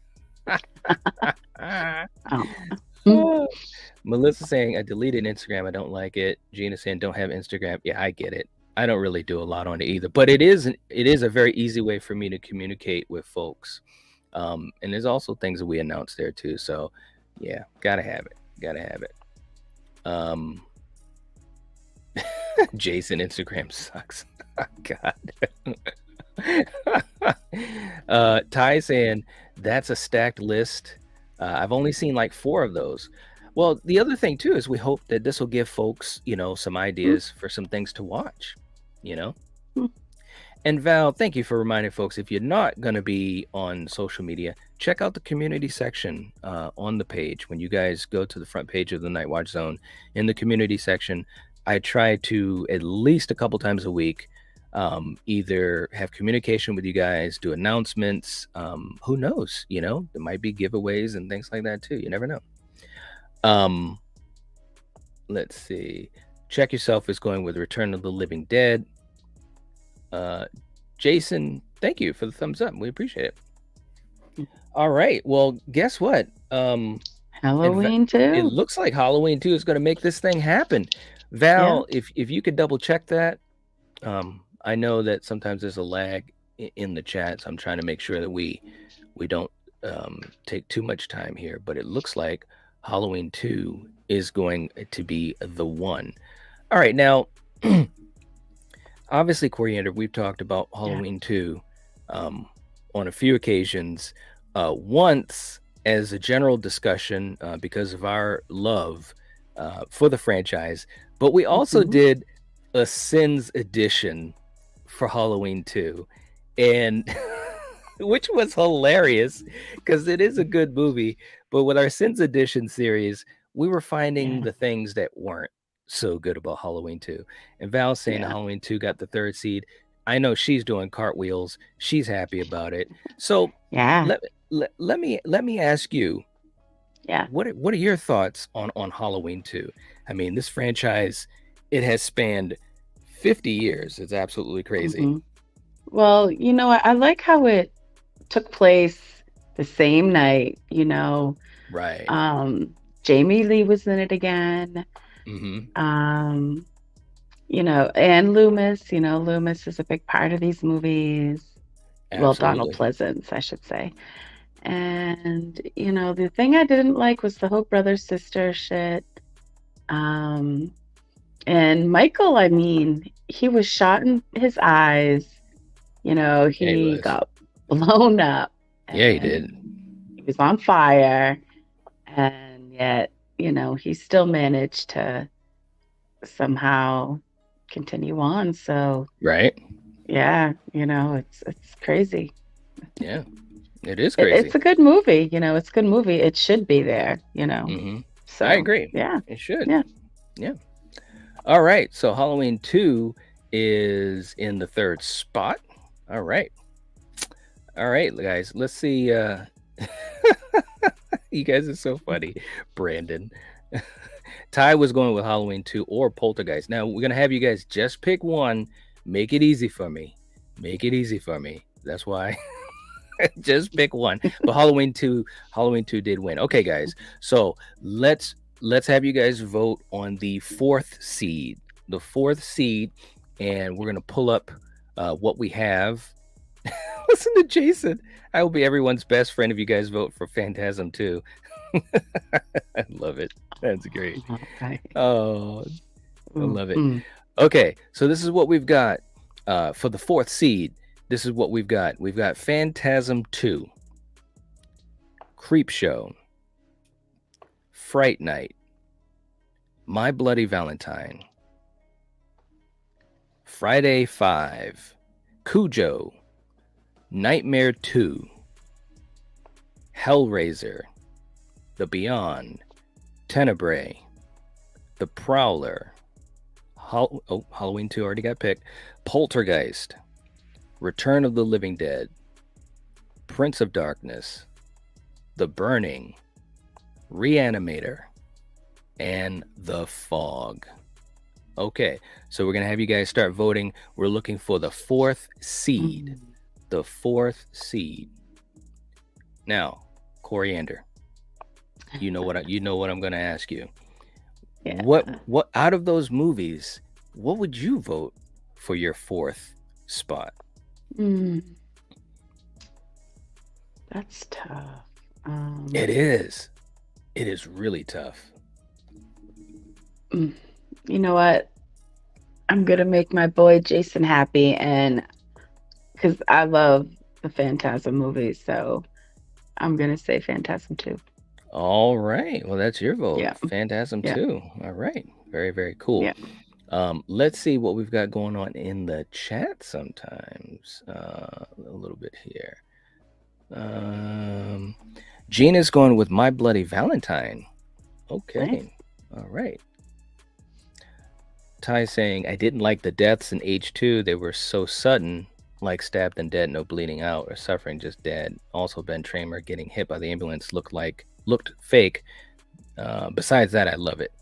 Melissa saying, I deleted Instagram. I don't like it. Gina saying, don't have Instagram. Yeah, I get it. I don't really do a lot on it either, but it is a very easy way for me to communicate with folks. And there's also things that we announce there too. So yeah, gotta have it. Jason, Instagram sucks. God. Ty saying, that's a stacked list. I've only seen like 4 of those. Well, the other thing too is we hope that this will give folks, some ideas for some things to watch, you know? Mhm. And Val, thank you for reminding folks if you're not going to be on social media, check out the community section on the page. When you guys go to the front page of the Nightwatch Zone, in the community section, I try to at least a couple times a week either have communication with you guys, do announcements. Who knows? There might be giveaways and things like that too. You never know. Let's see. Check Yourself is going with Return of the Living Dead. Jason, thank you for the thumbs up. We appreciate it. All right. Well, guess what? Halloween It too. looks like Halloween 2 is going to make this thing happen. Val, if you could double check that. I know that sometimes there's a lag in the chat, so I'm trying to make sure that we don't take too much time here, but it looks like Halloween 2 is going to be the one. All right, now obviously, Coriander, we've talked about Halloween 2 on a few occasions. Once as a general discussion because of our love for the franchise, but we also did a Sins edition for Halloween 2, and which was hilarious because it is a good movie. But with our Sins edition series, we were finding the things that weren't so good about Halloween 2. And Val saying Halloween 2 got the third seed. I know she's doing cartwheels. She's happy about it. So let me ask you. What are your thoughts on Halloween 2? I mean, this franchise, it has spanned 50 years. It's absolutely crazy. Mm-hmm. Well, I like how it took place the same night, Right. Jamie Lee was in it again. Mm-hmm. And Loomis, Loomis is a big part of these movies. Absolutely. Well, Donald Pleasance, I should say. And, the thing I didn't like was the whole brother-sister shit. And Michael, I mean, he was shot in his eyes. He got blown up. Yeah, he did. He was on fire. And yet, he still managed to somehow continue on. So, right. Yeah, it's crazy. Yeah, it is crazy. It's a good movie. It's a good movie. It should be there, Mm-hmm. So, I agree. Yeah. It should. Yeah. All right. So Halloween 2 is in the third spot. All right, guys. Let's see. You guys are so funny. Brandon. Ty was going with Halloween 2 or Poltergeist. Now we're gonna have you guys just pick one. Make it easy for me. That's why. Just pick one. But Halloween 2 did win. Okay, guys. So let's have you guys vote on the fourth seed. And we're gonna pull up what we have. Listen to Jason. I will be everyone's best friend if you guys vote for Phantasm 2. I love it. That's great. Okay. Oh, I love it. Okay, so this is what we've got for the fourth seed. This is what we've got. We've got Phantasm 2, Creepshow, Fright Night, My Bloody Valentine, Friday 5, Cujo, Nightmare 2, Hellraiser, The Beyond, Tenebrae, The Prowler, Halloween 2 already got picked, Poltergeist, Return of the Living Dead, Prince of Darkness, The Burning, Reanimator, and The Fog. Okay, so we're going to have you guys start voting. We're looking for the fourth seed. The fourth seed. Now, Coriander, you know what I'm going to ask you. Yeah. What out of those movies, what would you vote for your fourth spot? That's tough. It is really tough. You know what? I'm gonna make my boy Jason happy, and because I love the Phantasm movies, so I'm gonna say Phantasm 2. All right. Well, that's your vote. Yeah. Phantasm Yeah. 2. All right. Very, very cool. Yeah. Let's see what we've got going on in the chat sometimes. A little bit here. Um, Gina's going with My Bloody Valentine. Okay. Nice. All right. Ty saying, I didn't like the deaths in H2. They were so sudden, like stabbed and dead, no bleeding out or suffering, just dead. Also, Ben Tramer getting hit by the ambulance looked fake. Besides that, I love it.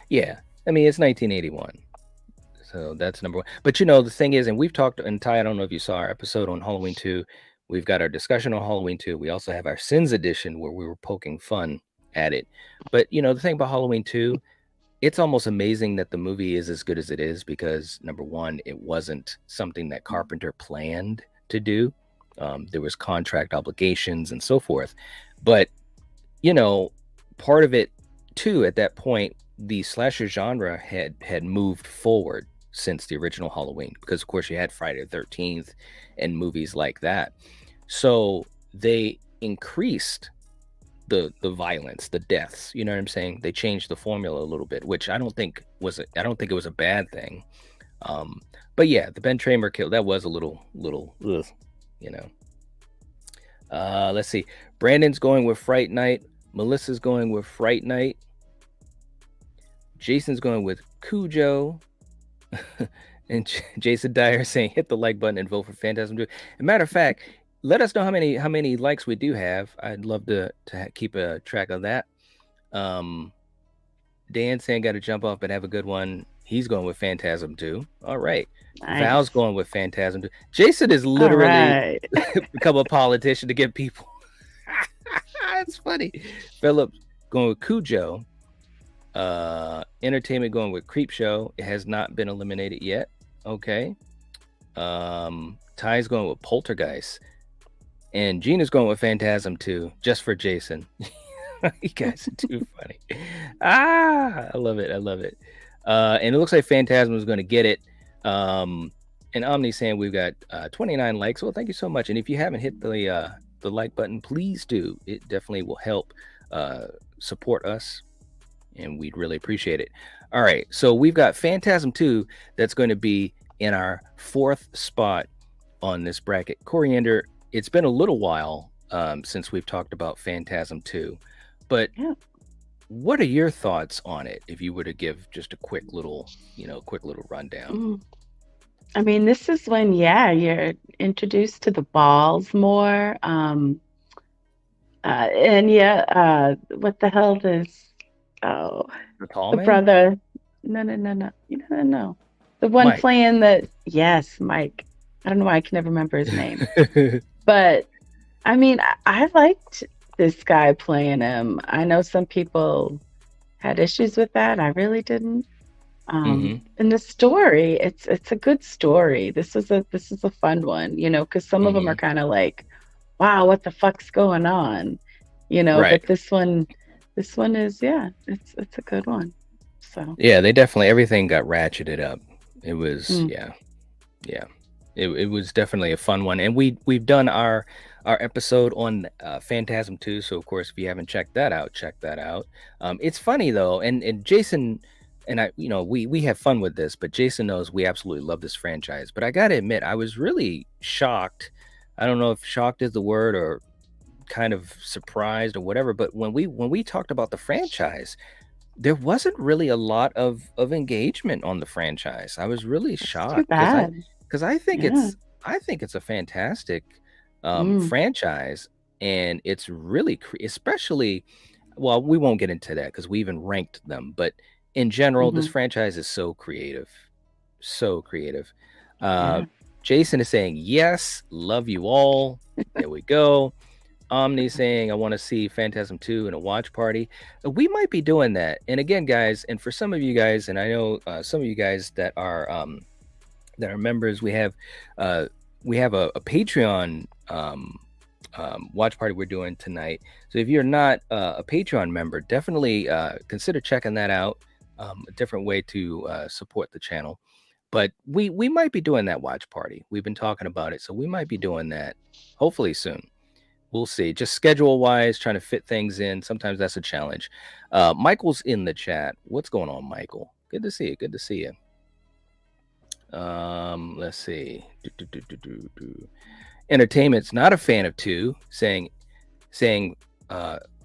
Yeah. I mean, it's 1981. So that's number one. But you know, the thing is, and we've talked, and Ty, I don't know if you saw our episode on Halloween 2. We've got our discussion on Halloween 2. We also have our Sins edition where we were poking fun at it. But you know, the thing about Halloween 2, it's almost amazing that the movie is as good as it is because number one, it wasn't something that Carpenter planned to do. There was contract obligations and so forth. But you know, part of it too, at that point, the slasher genre had moved forward since the original Halloween, because of course you had Friday the 13th and movies like that. So they increased the violence, the deaths. You know what I'm saying? They changed the formula a little bit, which I don't think it was a bad thing. But yeah, the Ben Tramer kill, that was a little ugh, you know. Let's see. Brandon's going with Fright Night. Melissa's going with Fright Night. Jason's going with Cujo. And Jason Dyer saying hit the like button and vote for Phantasm 2. As a matter of fact, let us know how many likes we do have. I'd love to keep a track of that. Dan saying got to jump off but have a good one. He's going with Phantasm 2. All right. Nice. Val's going with Phantasm 2. Jason is literally become a politician to get people. That's funny. Philip going with Cujo. Entertainment going with Creepshow. It has not been eliminated yet. Okay. Ty's going with Poltergeist. And Gina's going with Phantasm 2, just for Jason. You guys are too funny. I love it. And it looks like Phantasm is going to get it. And Omni's saying we've got 29 likes. Well, thank you so much. And if you haven't hit the like button, please do. It definitely will help support us, and we'd really appreciate it. All right, so we've got Phantasm 2 that's going to be in our fourth spot on this bracket. Coriander, it's been a little while since we've talked about Phantasm 2, but what are your thoughts on it if you were to give just a quick little rundown? I mean, this is when, you're introduced to the balls more. And what the hell is The tall the man? brother? No. The one Mike. playing yes, Mike. I don't know why I can never remember his name. But I mean, I liked this guy playing him. I know some people had issues with that. I really didn't. And the story, it's a good story. This is a fun one, you know, because some of them are kind of like, wow, what the fuck's going on, you know? Right. But this one is, it's a good one. So yeah, they definitely, everything got ratcheted up. It was it was definitely a fun one, and we've done our episode on Phantasm 2. So of course, if you haven't checked that out, check that out. It's funny though, and Jason and I, you know, we have fun with this, but Jason knows we absolutely love this franchise. But I gotta admit, I was really shocked. I don't know if shocked is the word or kind of surprised or whatever, but when we talked about the franchise, there wasn't really a lot of engagement on the franchise. I was really shocked because I think it's a fantastic franchise, and it's really especially, well, we won't get into that because we even ranked them, but in general, this franchise is so creative. Jason is saying yes, love you all. There we go. Omni saying I want to see Phantasm 2 in a watch party. We might be doing that. And again, guys, and for some of you guys, and I know some of you guys that are members, we have a Patreon watch party we're doing tonight. So if you're not a Patreon member, definitely consider checking that out. A different way to support the channel. But we might be doing that watch party. We've been talking about it, so we might be doing that hopefully soon. we'll see. Just schedule wise, trying to fit things in. Sometimes that's a challenge. Michael's in the chat. What's going on, Michael? Good to see you. Good to see you. Let's see. Entertainment's not a fan of 2, saying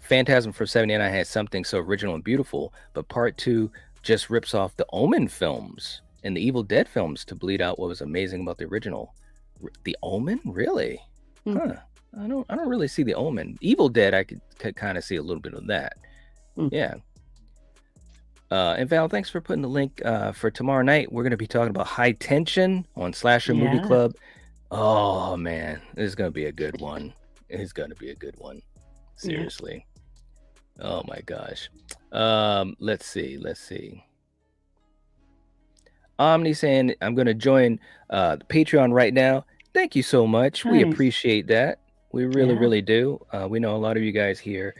Phantasm for 79 has something so original and beautiful, but part 2 just rips off the Omen films and the Evil Dead films to bleed out what was amazing about the original. The Omen, really? Huh? I don't really see the Omen. Evil Dead, I could kind of see a little bit of that. Yeah. And Val, thanks for putting the link for tomorrow night. We're going to be talking about High Tension on Slasher Movie Club. Oh man, this is going to be a good one. It's going to be a good one. Seriously. Yeah. Oh my gosh. Let's see. Omni saying I'm going to join the Patreon right now. Thank you so much. Nice. We appreciate that. We really do. We know a lot of you guys here.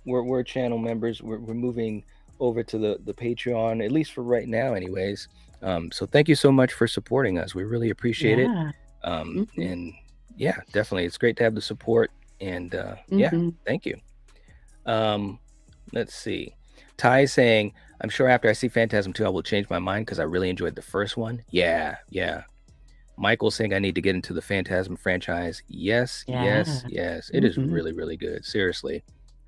We're channel members. We're moving over to the Patreon, at least for right now anyways. So thank you so much for supporting us. We really appreciate it. And yeah, definitely. It's great to have the support. And yeah, thank you. Let's see. Ty saying, I'm sure after I see Phantasm 2, I will change my mind because I really enjoyed the first one. Yeah. Michael saying I need to get into the Phantasm franchise. Yes. It is really good. Seriously.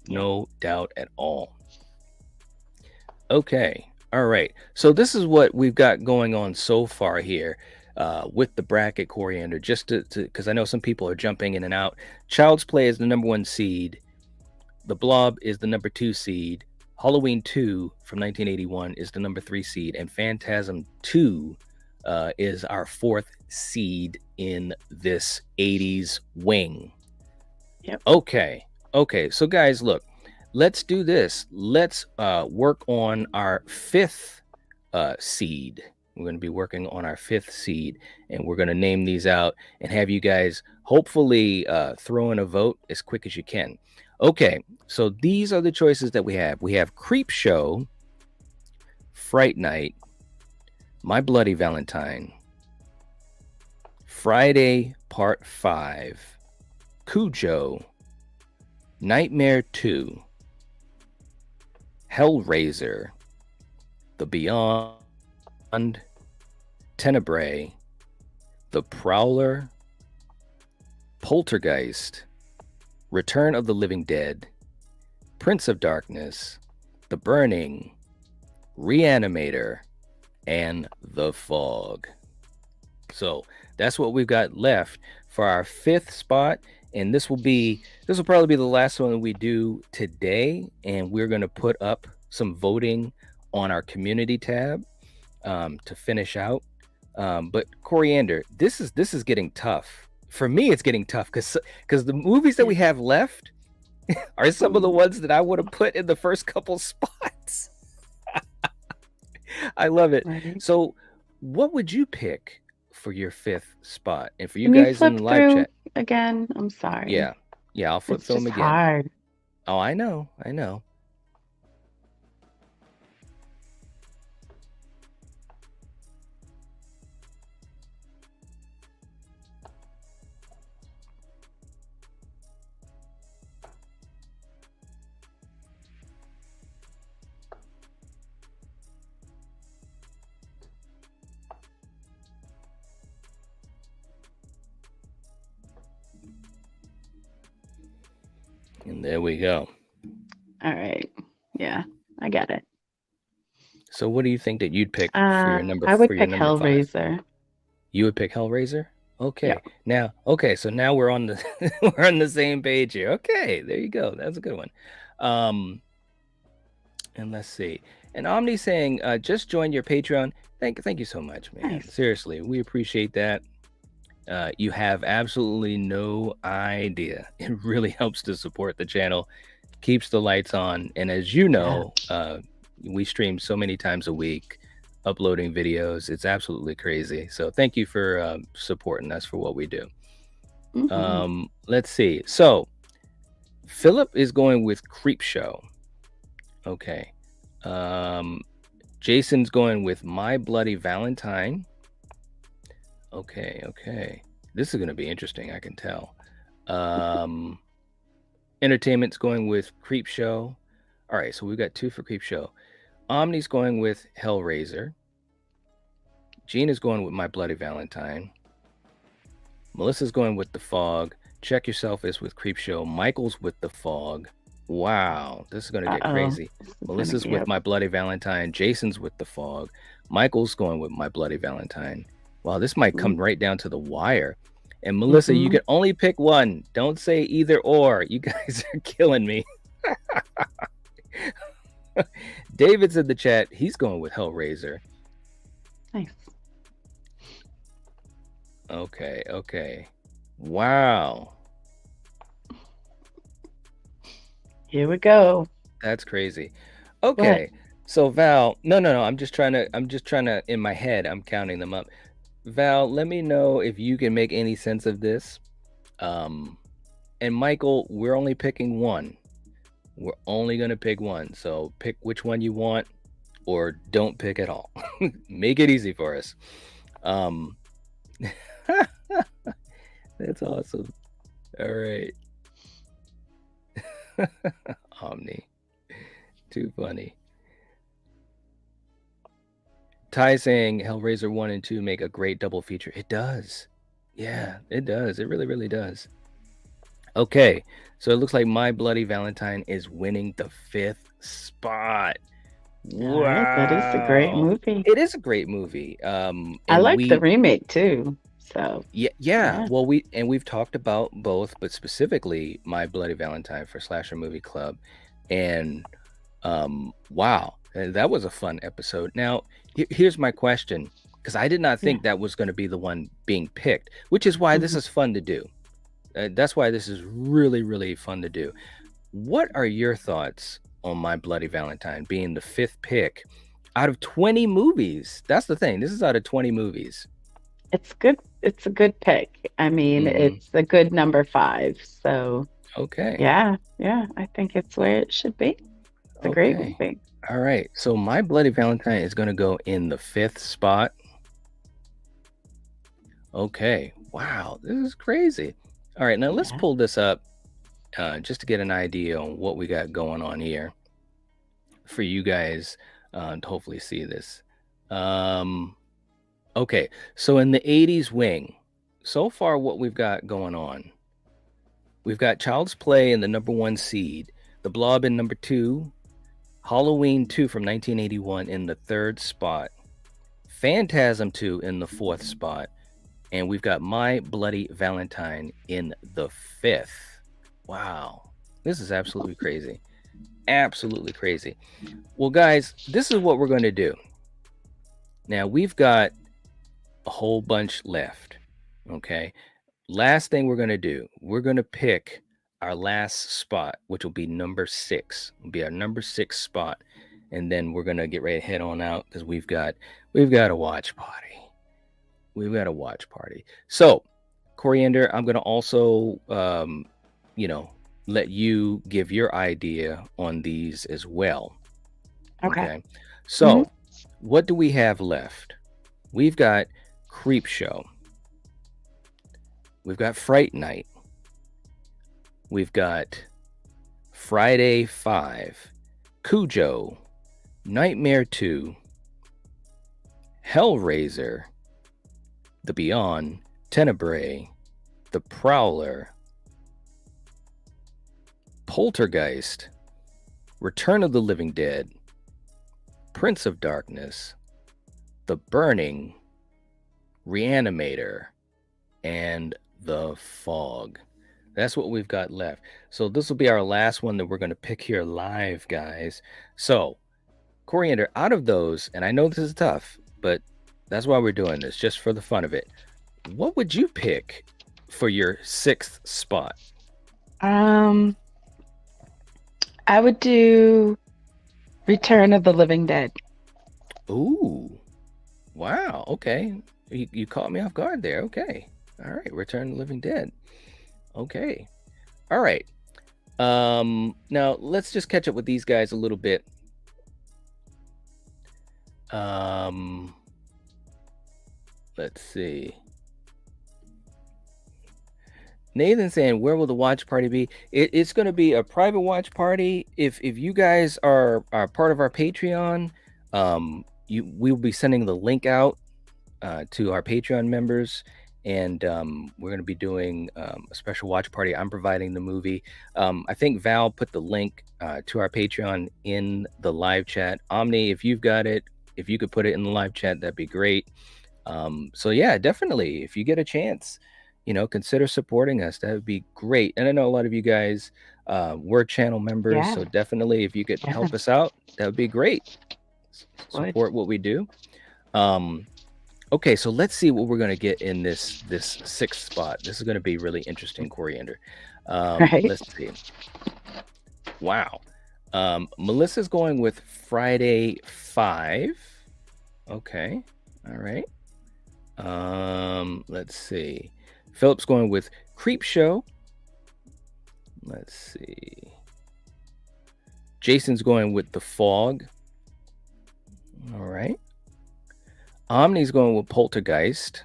No doubt at all. Okay. All right. So this is what we've got going on so far here with the bracket, Coriander, just to because I know some people are jumping in and out. Child's Play is the number 1 seed. The Blob is the number 2 seed. Halloween 2 from 1981 is the number 3 seed. And Phantasm 2 is our 4th seed in this 80s wing. Yep. Okay. So guys, look, let's do this. Let's work on our 5th seed. We're going to be working on our 5th seed, and we're going to name these out and have you guys hopefully throw in a vote as quick as you can. Okay, so these are the choices that we have. We have Creep Show, Fright Night, My Bloody Valentine, Friday Part 5, Cujo, Nightmare 2, Hellraiser, The Beyond, Tenebrae, The Prowler, Poltergeist, Return of the Living Dead, Prince of Darkness, The Burning, Reanimator, and The Fog. So that's what we've got left for our 5th spot. And this will probably be the last one that we do today. And we're going to put up some voting on our community tab to finish out. But Coriander, this is getting tough. For me, it's getting tough because the movies that we have left are some of the ones that I would have put in the first couple spots. I love it. Right. So what would you pick for your 5th spot? And for you guys in the live chat again, I'm sorry. Yeah, I'll flip through them again. Hard. Oh, I know. And there we go. All right. Yeah, I got it. So what do you think that you'd pick for your number 5? I would pick Hellraiser. You would pick Hellraiser? Okay. Yeah. So now we're on the we're on the same page here. Okay, there you go. That's a good one. And let's see. And Omni saying, just join your Patreon. Thank you so much, man. Nice. Seriously, we appreciate that. You have absolutely no idea. It really helps to support the channel, keeps the lights on. And as you know, we stream so many times a week, uploading videos. It's absolutely crazy. So thank you for supporting us for what we do. Let's see. So Philip is going with Creepshow. Okay. Jason's going with My Bloody Valentine. Okay. This is going to be interesting, I can tell. Um, Entertainment's going with Creep Show. All right, so we've got 2 for Creep Show. Omni's going with Hellraiser. Gina's going with My Bloody Valentine. Melissa's going with The Fog. Check Yourself is with Creep Show. Michael's with The Fog. Wow, this is going to get crazy. Melissa's with My Bloody Valentine. Jason's with The Fog. Michael's going with My Bloody Valentine. Wow, this might come right down to the wire. And Melissa, you can only pick one. Don't say either or. You guys are killing me. David's in the chat. He's going with Hellraiser. Nice. Okay. Wow. Here we go. That's crazy. Okay. So Val, no. I'm just trying to, in my head, I'm counting them up. Val, let me know if you can make any sense of this. And Michael, we're only picking one. We're only going to pick one. So pick which one you want or don't pick at all. Make it easy for us. That's awesome. All right. Omni. Too funny. Ty saying Hellraiser 1 and 2 make a great double feature. It does. Yeah, it does. It really, really does. Okay, so it looks like My Bloody Valentine is winning the 5th spot. Wow. Right, that is a great movie. It is a great movie. I like the remake too. So yeah. Well, we've talked about both, but specifically My Bloody Valentine for Slasher Movie Club. And wow, that was a fun episode. Now, here's my question, because I did not think that was going to be the one being picked, which is why this is fun to do. That's why this is really, really fun to do. What are your thoughts on My Bloody Valentine being the 5th pick out of 20 movies? That's the thing. This is out of 20 movies. It's good. It's a good pick. I mean, it's a good number 5. So okay. Yeah. I think it's where it should be. It's a great movie. All right. So My Bloody Valentine is going to go in the 5th spot. Okay. Wow. This is crazy. All right. Now let's pull this up just to get an idea on what we got going on here for you guys to hopefully see this. Okay. So in the 80s wing, so far what we've got going on, we've got Child's Play in the number 1 seed, The Blob in number 2, Halloween 2 from 1981 in the 3rd spot, Phantasm 2 in the 4th spot, and we've got My Bloody Valentine in the 5th. Wow. This is absolutely crazy. Absolutely crazy. Well, guys, this is what we're going to do. Now, we've got a whole bunch left. Okay. Last thing we're going to do, we're going to pick our last spot, which will be number 6. Will be our number 6 spot. And then we're going to get ready to head on out because we've got a watch party. We've got a watch party. So, Coriander, I'm going to also, let you give your idea on these as well. Okay. So, what do we have left? We've got Creep Show. We've got Fright Night. We've got Friday 5, Cujo, Nightmare 2, Hellraiser, The Beyond, Tenebrae, The Prowler, Poltergeist, Return of the Living Dead, Prince of Darkness, The Burning, Reanimator, and The Fog. That's what we've got left. So this will be our last one that we're going to pick here live, guys. So, Coriander, out of those, and I know this is tough, but that's why we're doing this, just for the fun of it. What would you pick for your 6th spot? I would do Return of the Living Dead. Ooh. Wow. Okay. You caught me off guard there. Okay. All right. Return of the Living Dead. Okay. All right. Now let's just catch up with these guys a little bit. Let's see. Nathan saying, "Where will the watch party be?" It's going to be a private watch party. If you guys are part of our Patreon, we will be sending the link out to our Patreon members, and we're going to be doing a special watch party. I'm providing the movie. I think Val put the link to our Patreon in the live chat. Omni, if you've got it, if you could put it in the live chat, that'd be great. So yeah, definitely, if you get a chance, consider supporting us. That would be great. And I know a lot of you guys were channel members, so definitely if you could help us out, that would be great. Support what we do. Okay, so let's see what we're going to get in this sixth spot. This is going to be really interesting, Coriander. Right. Let's see. Wow. Melissa's going with Friday 5. Okay. All right. Let's see. Philip's going with Creep Show. Let's see. Jason's going with The Fog. All right. Omni's going with Poltergeist.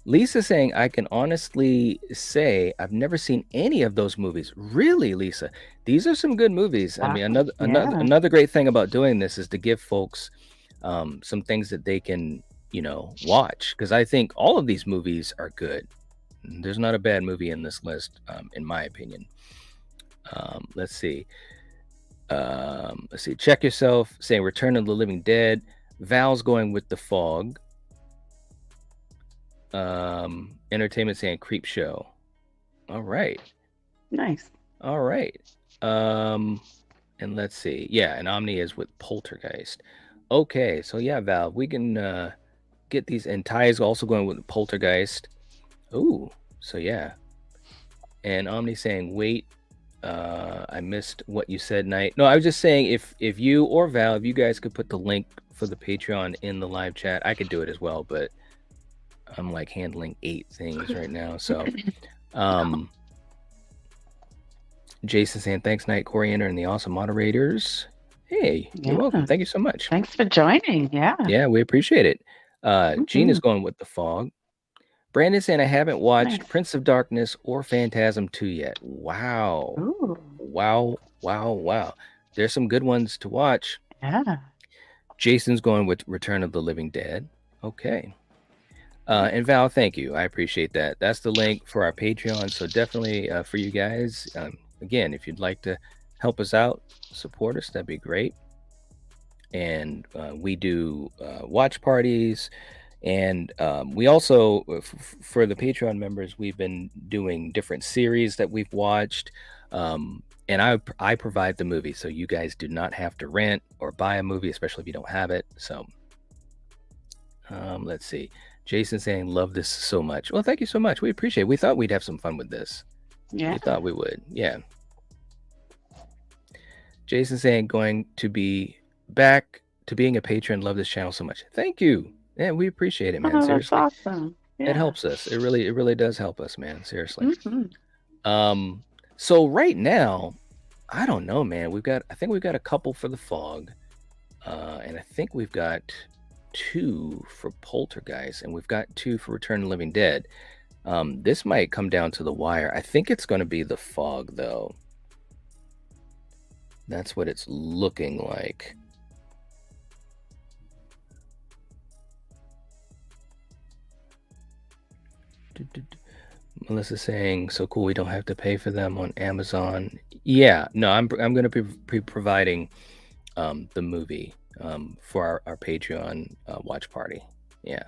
Lisa saying, I can honestly say I've never seen any of those movies. Really, Lisa? These are some good movies. I mean, another great thing about doing this is to give folks some things that they can, watch. Because I think all of these movies are good. There's not a bad movie in this list, in my opinion. Let's see. Check Yourself saying Return of the Living Dead. Val's going with The Fog. Entertainment saying Creep Show. All right. Nice. All right. And let's see. Yeah, and Omni is with Poltergeist. Okay, so yeah, Val, we can get these. And Ty is also going with Poltergeist. Ooh, so yeah. And Omni saying, wait, I missed what you said, Night. No, I was just saying if you or Val, if you guys could put the link for the Patreon in the live chat, I could do it as well, but I'm like handling 8 things right now. So Jason saying thanks, Night, Coriander, and the awesome moderators. Hey, you're welcome. Thank you so much. Thanks for joining. Yeah, we appreciate it. Gene is going with The Fog. Brandon saying I haven't watched Prince of Darkness or Phantasm 2 yet. Wow. Ooh. Wow. There's some good ones to watch. Yeah. Jason's going with Return of the Living Dead. Okay. And Val, thank you. I appreciate that. That's the link for our Patreon. So definitely for you guys, again, if you'd like to help us out, support us, that'd be great. And we do watch parties. And we also, for the Patreon members, we've been doing different series that we've watched. And I provide the movie, so you guys do not have to rent or buy a movie, especially if you don't have it. So let's see. Jason saying, love this so much. Well, thank you so much. We appreciate it. We thought we'd have some fun with this. Yeah. We thought we would. Yeah. Jason saying, going to be back to being a patron. Love this channel so much. Thank you. Yeah, we appreciate it, man. Oh, Seriously. that's awesome. Yeah. It helps us. It really does help us, man. Seriously. Mm-hmm. So right now, I don't know, man. I think we've got a couple for The Fog. And I think we've got 2 for Poltergeist, and we've got 2 for Return of the Living Dead. This might come down to the wire. I think it's going to be The Fog, though. That's what it's looking like. Melissa saying, so cool, we don't have to pay for them on Amazon. Yeah, no, I'm going to be providing the movie for our Patreon watch party. Yeah.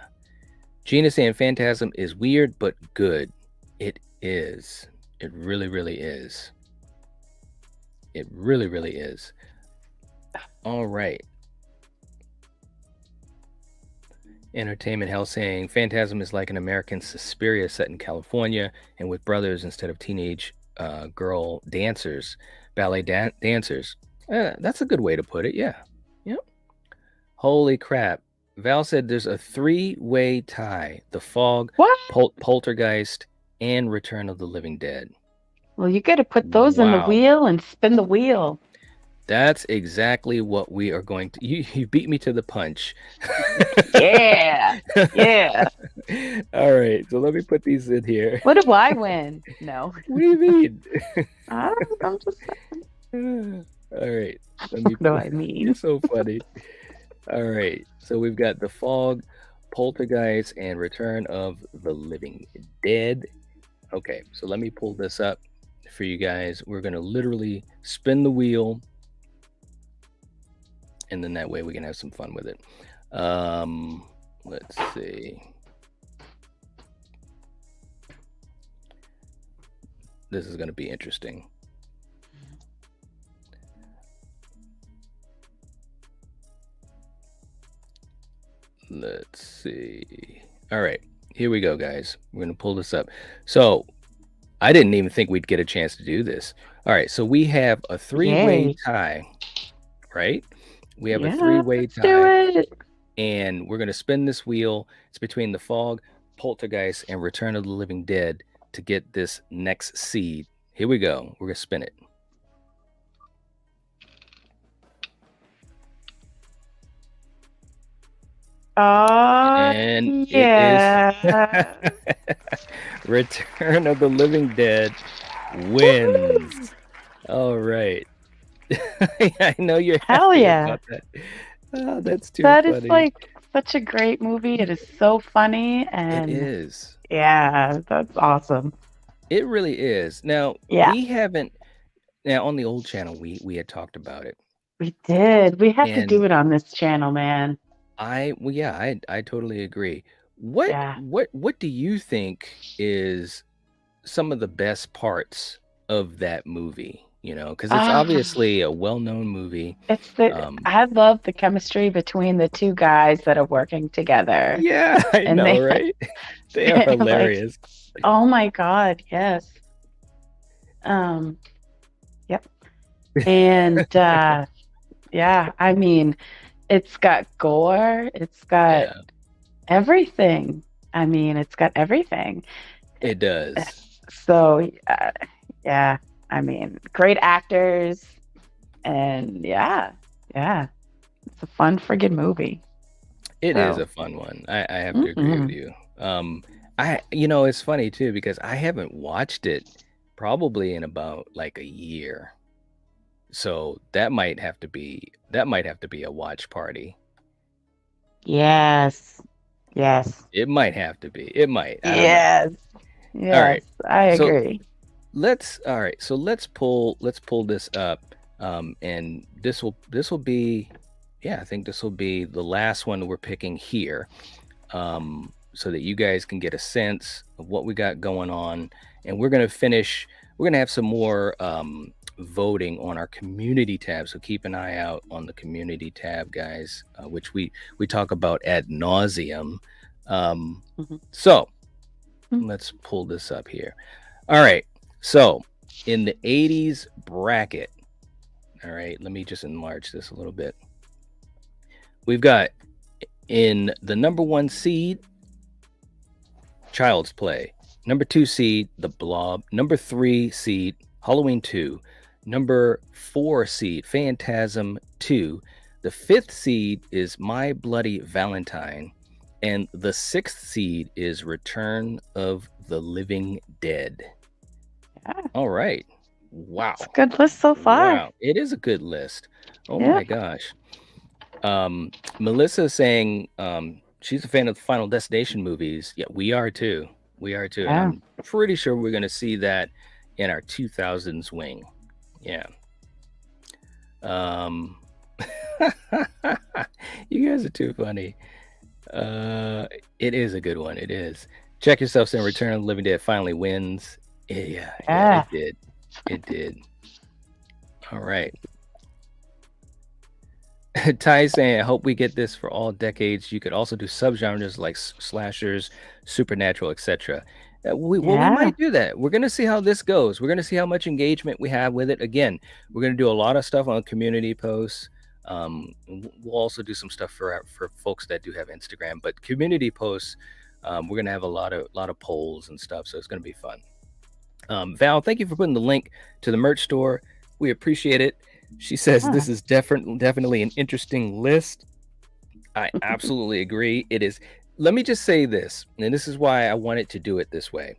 Gina saying Phantasm is weird but good. It is. It really is. It really is. All right. Entertainment Hell saying Phantasm is like an American Suspiria set in California and with brothers instead of teenage girl dancers, ballet dancers. That's a good way to put it. Yeah. Yep. Holy crap. Val said there's a 3-way tie. The Fog, Poltergeist, and Return of the Living Dead. Well, you got to put those in the wheel and spin the wheel. That's exactly what we are going to. You beat me to the punch. Yeah. All right, so let me put these in here. What do I win? No. What do you mean? I'm just All right, let me what do put. I You're mean? so funny. All right, so we've got The Fog, Poltergeist, and Return of the Living Dead. Okay, so let me pull this up for you guys. We're gonna literally spin the wheel, and then that way we can have some fun with it. Let's see. This is gonna be interesting. Let's see. All right, here we go, guys. We're gonna pull this up. So I didn't even think we'd get a chance to do this. All right, so we have a three-way Yay. tie, right? We have a Yeah, three-way let's do tie, it. and we're gonna spin this wheel. It's between The Fog, Poltergeist, and Return of the Living Dead to get this next seed. Here we go. We're gonna spin it. And Yeah. it is Return of the Living Dead wins. All right. I know you're Hell happy yeah. about that. Oh, that's too That is funny. like such a great movie. It is so funny It and is. yeah, that's awesome. It really is. Now, Yeah. we haven't now on the old channel we had talked about it. We did. We have to And do it on this channel, man. I totally agree. What Yeah. what do you think is some of the best parts of that movie? You know, because it's Ah, obviously a well-known movie. it's I love the chemistry between the two guys that are working together. Yeah, I And know, they right? They are like, hilarious. oh my God, yes. Yep. And yeah, I mean, it's got gore, it's got Yeah, everything. I mean, it's got everything. it does. So, yeah, I mean, great actors, and yeah, it's a fun friggin' movie. It is So, a fun one. I have to agree with you. It's funny too because I haven't watched it probably in about like a year. So that might have to be a watch party. yes, yes, It might have to be. It might. I don't know. yes, All right. I So agree. let's pull this up. And this will be I think this will be the last one that we're picking here. So that you guys can get a sense of what we got going on. And we're gonna have some more voting on our community tab. So keep an eye out on the community tab, guys, which we talk about ad nauseum. So let's pull this up here. All right. So in the 80s bracket, all right, let me just enlarge this a little bit. We've got in the number 1 seed, Child's Play. Number 2 seed, The Blob. Number 3 seed, Halloween 2. Number 4 seed, Phantasm 2. The 5th seed is My Bloody Valentine. And the 6th seed is Return of the Living Dead. Yeah. All right. Wow. It's a good list so far. Wow. It is a good list. Oh my gosh. Melissa saying she's a fan of the Final Destination movies. Yeah, we are too. Yeah. And I'm pretty sure we're going to see that in our 2000s wing. Yeah. You guys are too funny. It is a good one. It is. Check yourself saying Return of the Living Dead finally wins. Yeah, it did. It did. All right. Ty saying, I hope we get this for all decades. You could also do subgenres like slashers, supernatural, etc. We might do that. We're going to see how this goes. We're going to see how much engagement we have with it. Again, we're going to do a lot of stuff on community posts. We'll also do some stuff for folks that do have Instagram, but community posts, we're going to have a lot of polls and stuff. So it's going to be fun. Val, thank you for putting the link to the merch store. We appreciate it. She says this is definitely an interesting list. I absolutely agree. It is. let me just say this, and this is why I wanted to do it this way.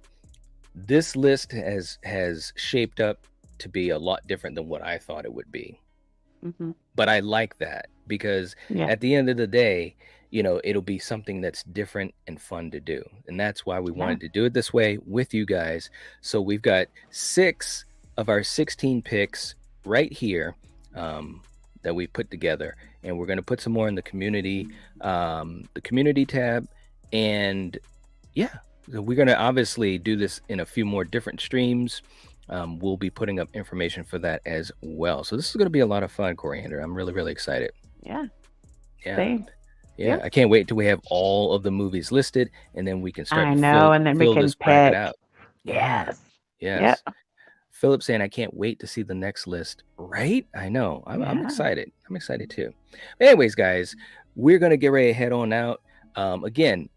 This list has shaped up to be a lot different than what I thought it would be. Hmm. But I like that because Yeah. at the end of the day, it'll be something that's different and fun to do. And that's why we Yeah. wanted to do it this way with you guys. So we've got 6 of our 16 picks right here that we put together. And we're going to put some more in the community tab. And yeah, we're going to obviously do this in a few more different streams. We'll be putting up information for that as well. So this is going to be a lot of fun, Coriander. I'm really, really excited. Yeah. Yeah. Same. Yeah. Yep. I can't wait till we have all of the movies listed, and then we can start I to know, and then we fill can this bracket pick. out. Yeah. Yes. Yes. Yep. Philip saying, I can't wait to see the next list. Right? I know. I'm Yeah. excited. I'm excited too. Anyways, guys, we're going to get ready to head on out. Again,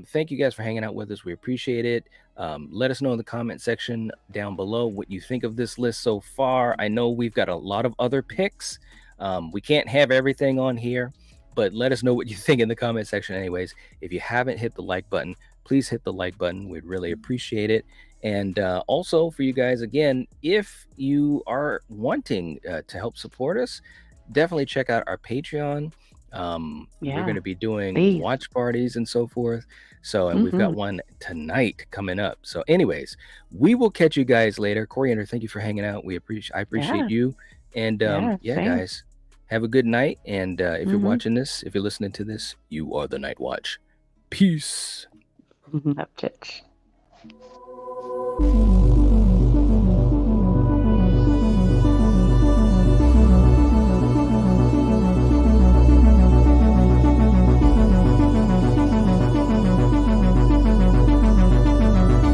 thank you guys for hanging out with us. We appreciate it. Let us know in the comment section down below what you think of this list so far. I know we've got a lot of other picks. We can't have everything on here, but let us know what you think in the comment section anyways. If you haven't hit the like button, please hit the like button. We'd really appreciate it. And also for you guys, again, if you are wanting to help support us, definitely check out our Patreon. We're going to be doing watch parties and so forth. So, and we've got one tonight coming up. So anyways, we will catch you guys later. Coriander, thank you for hanging out. I appreciate you. And guys, have a good night. And if you're watching this, if you're listening to this, you are the Nightwatch. Peace. Nightwatch.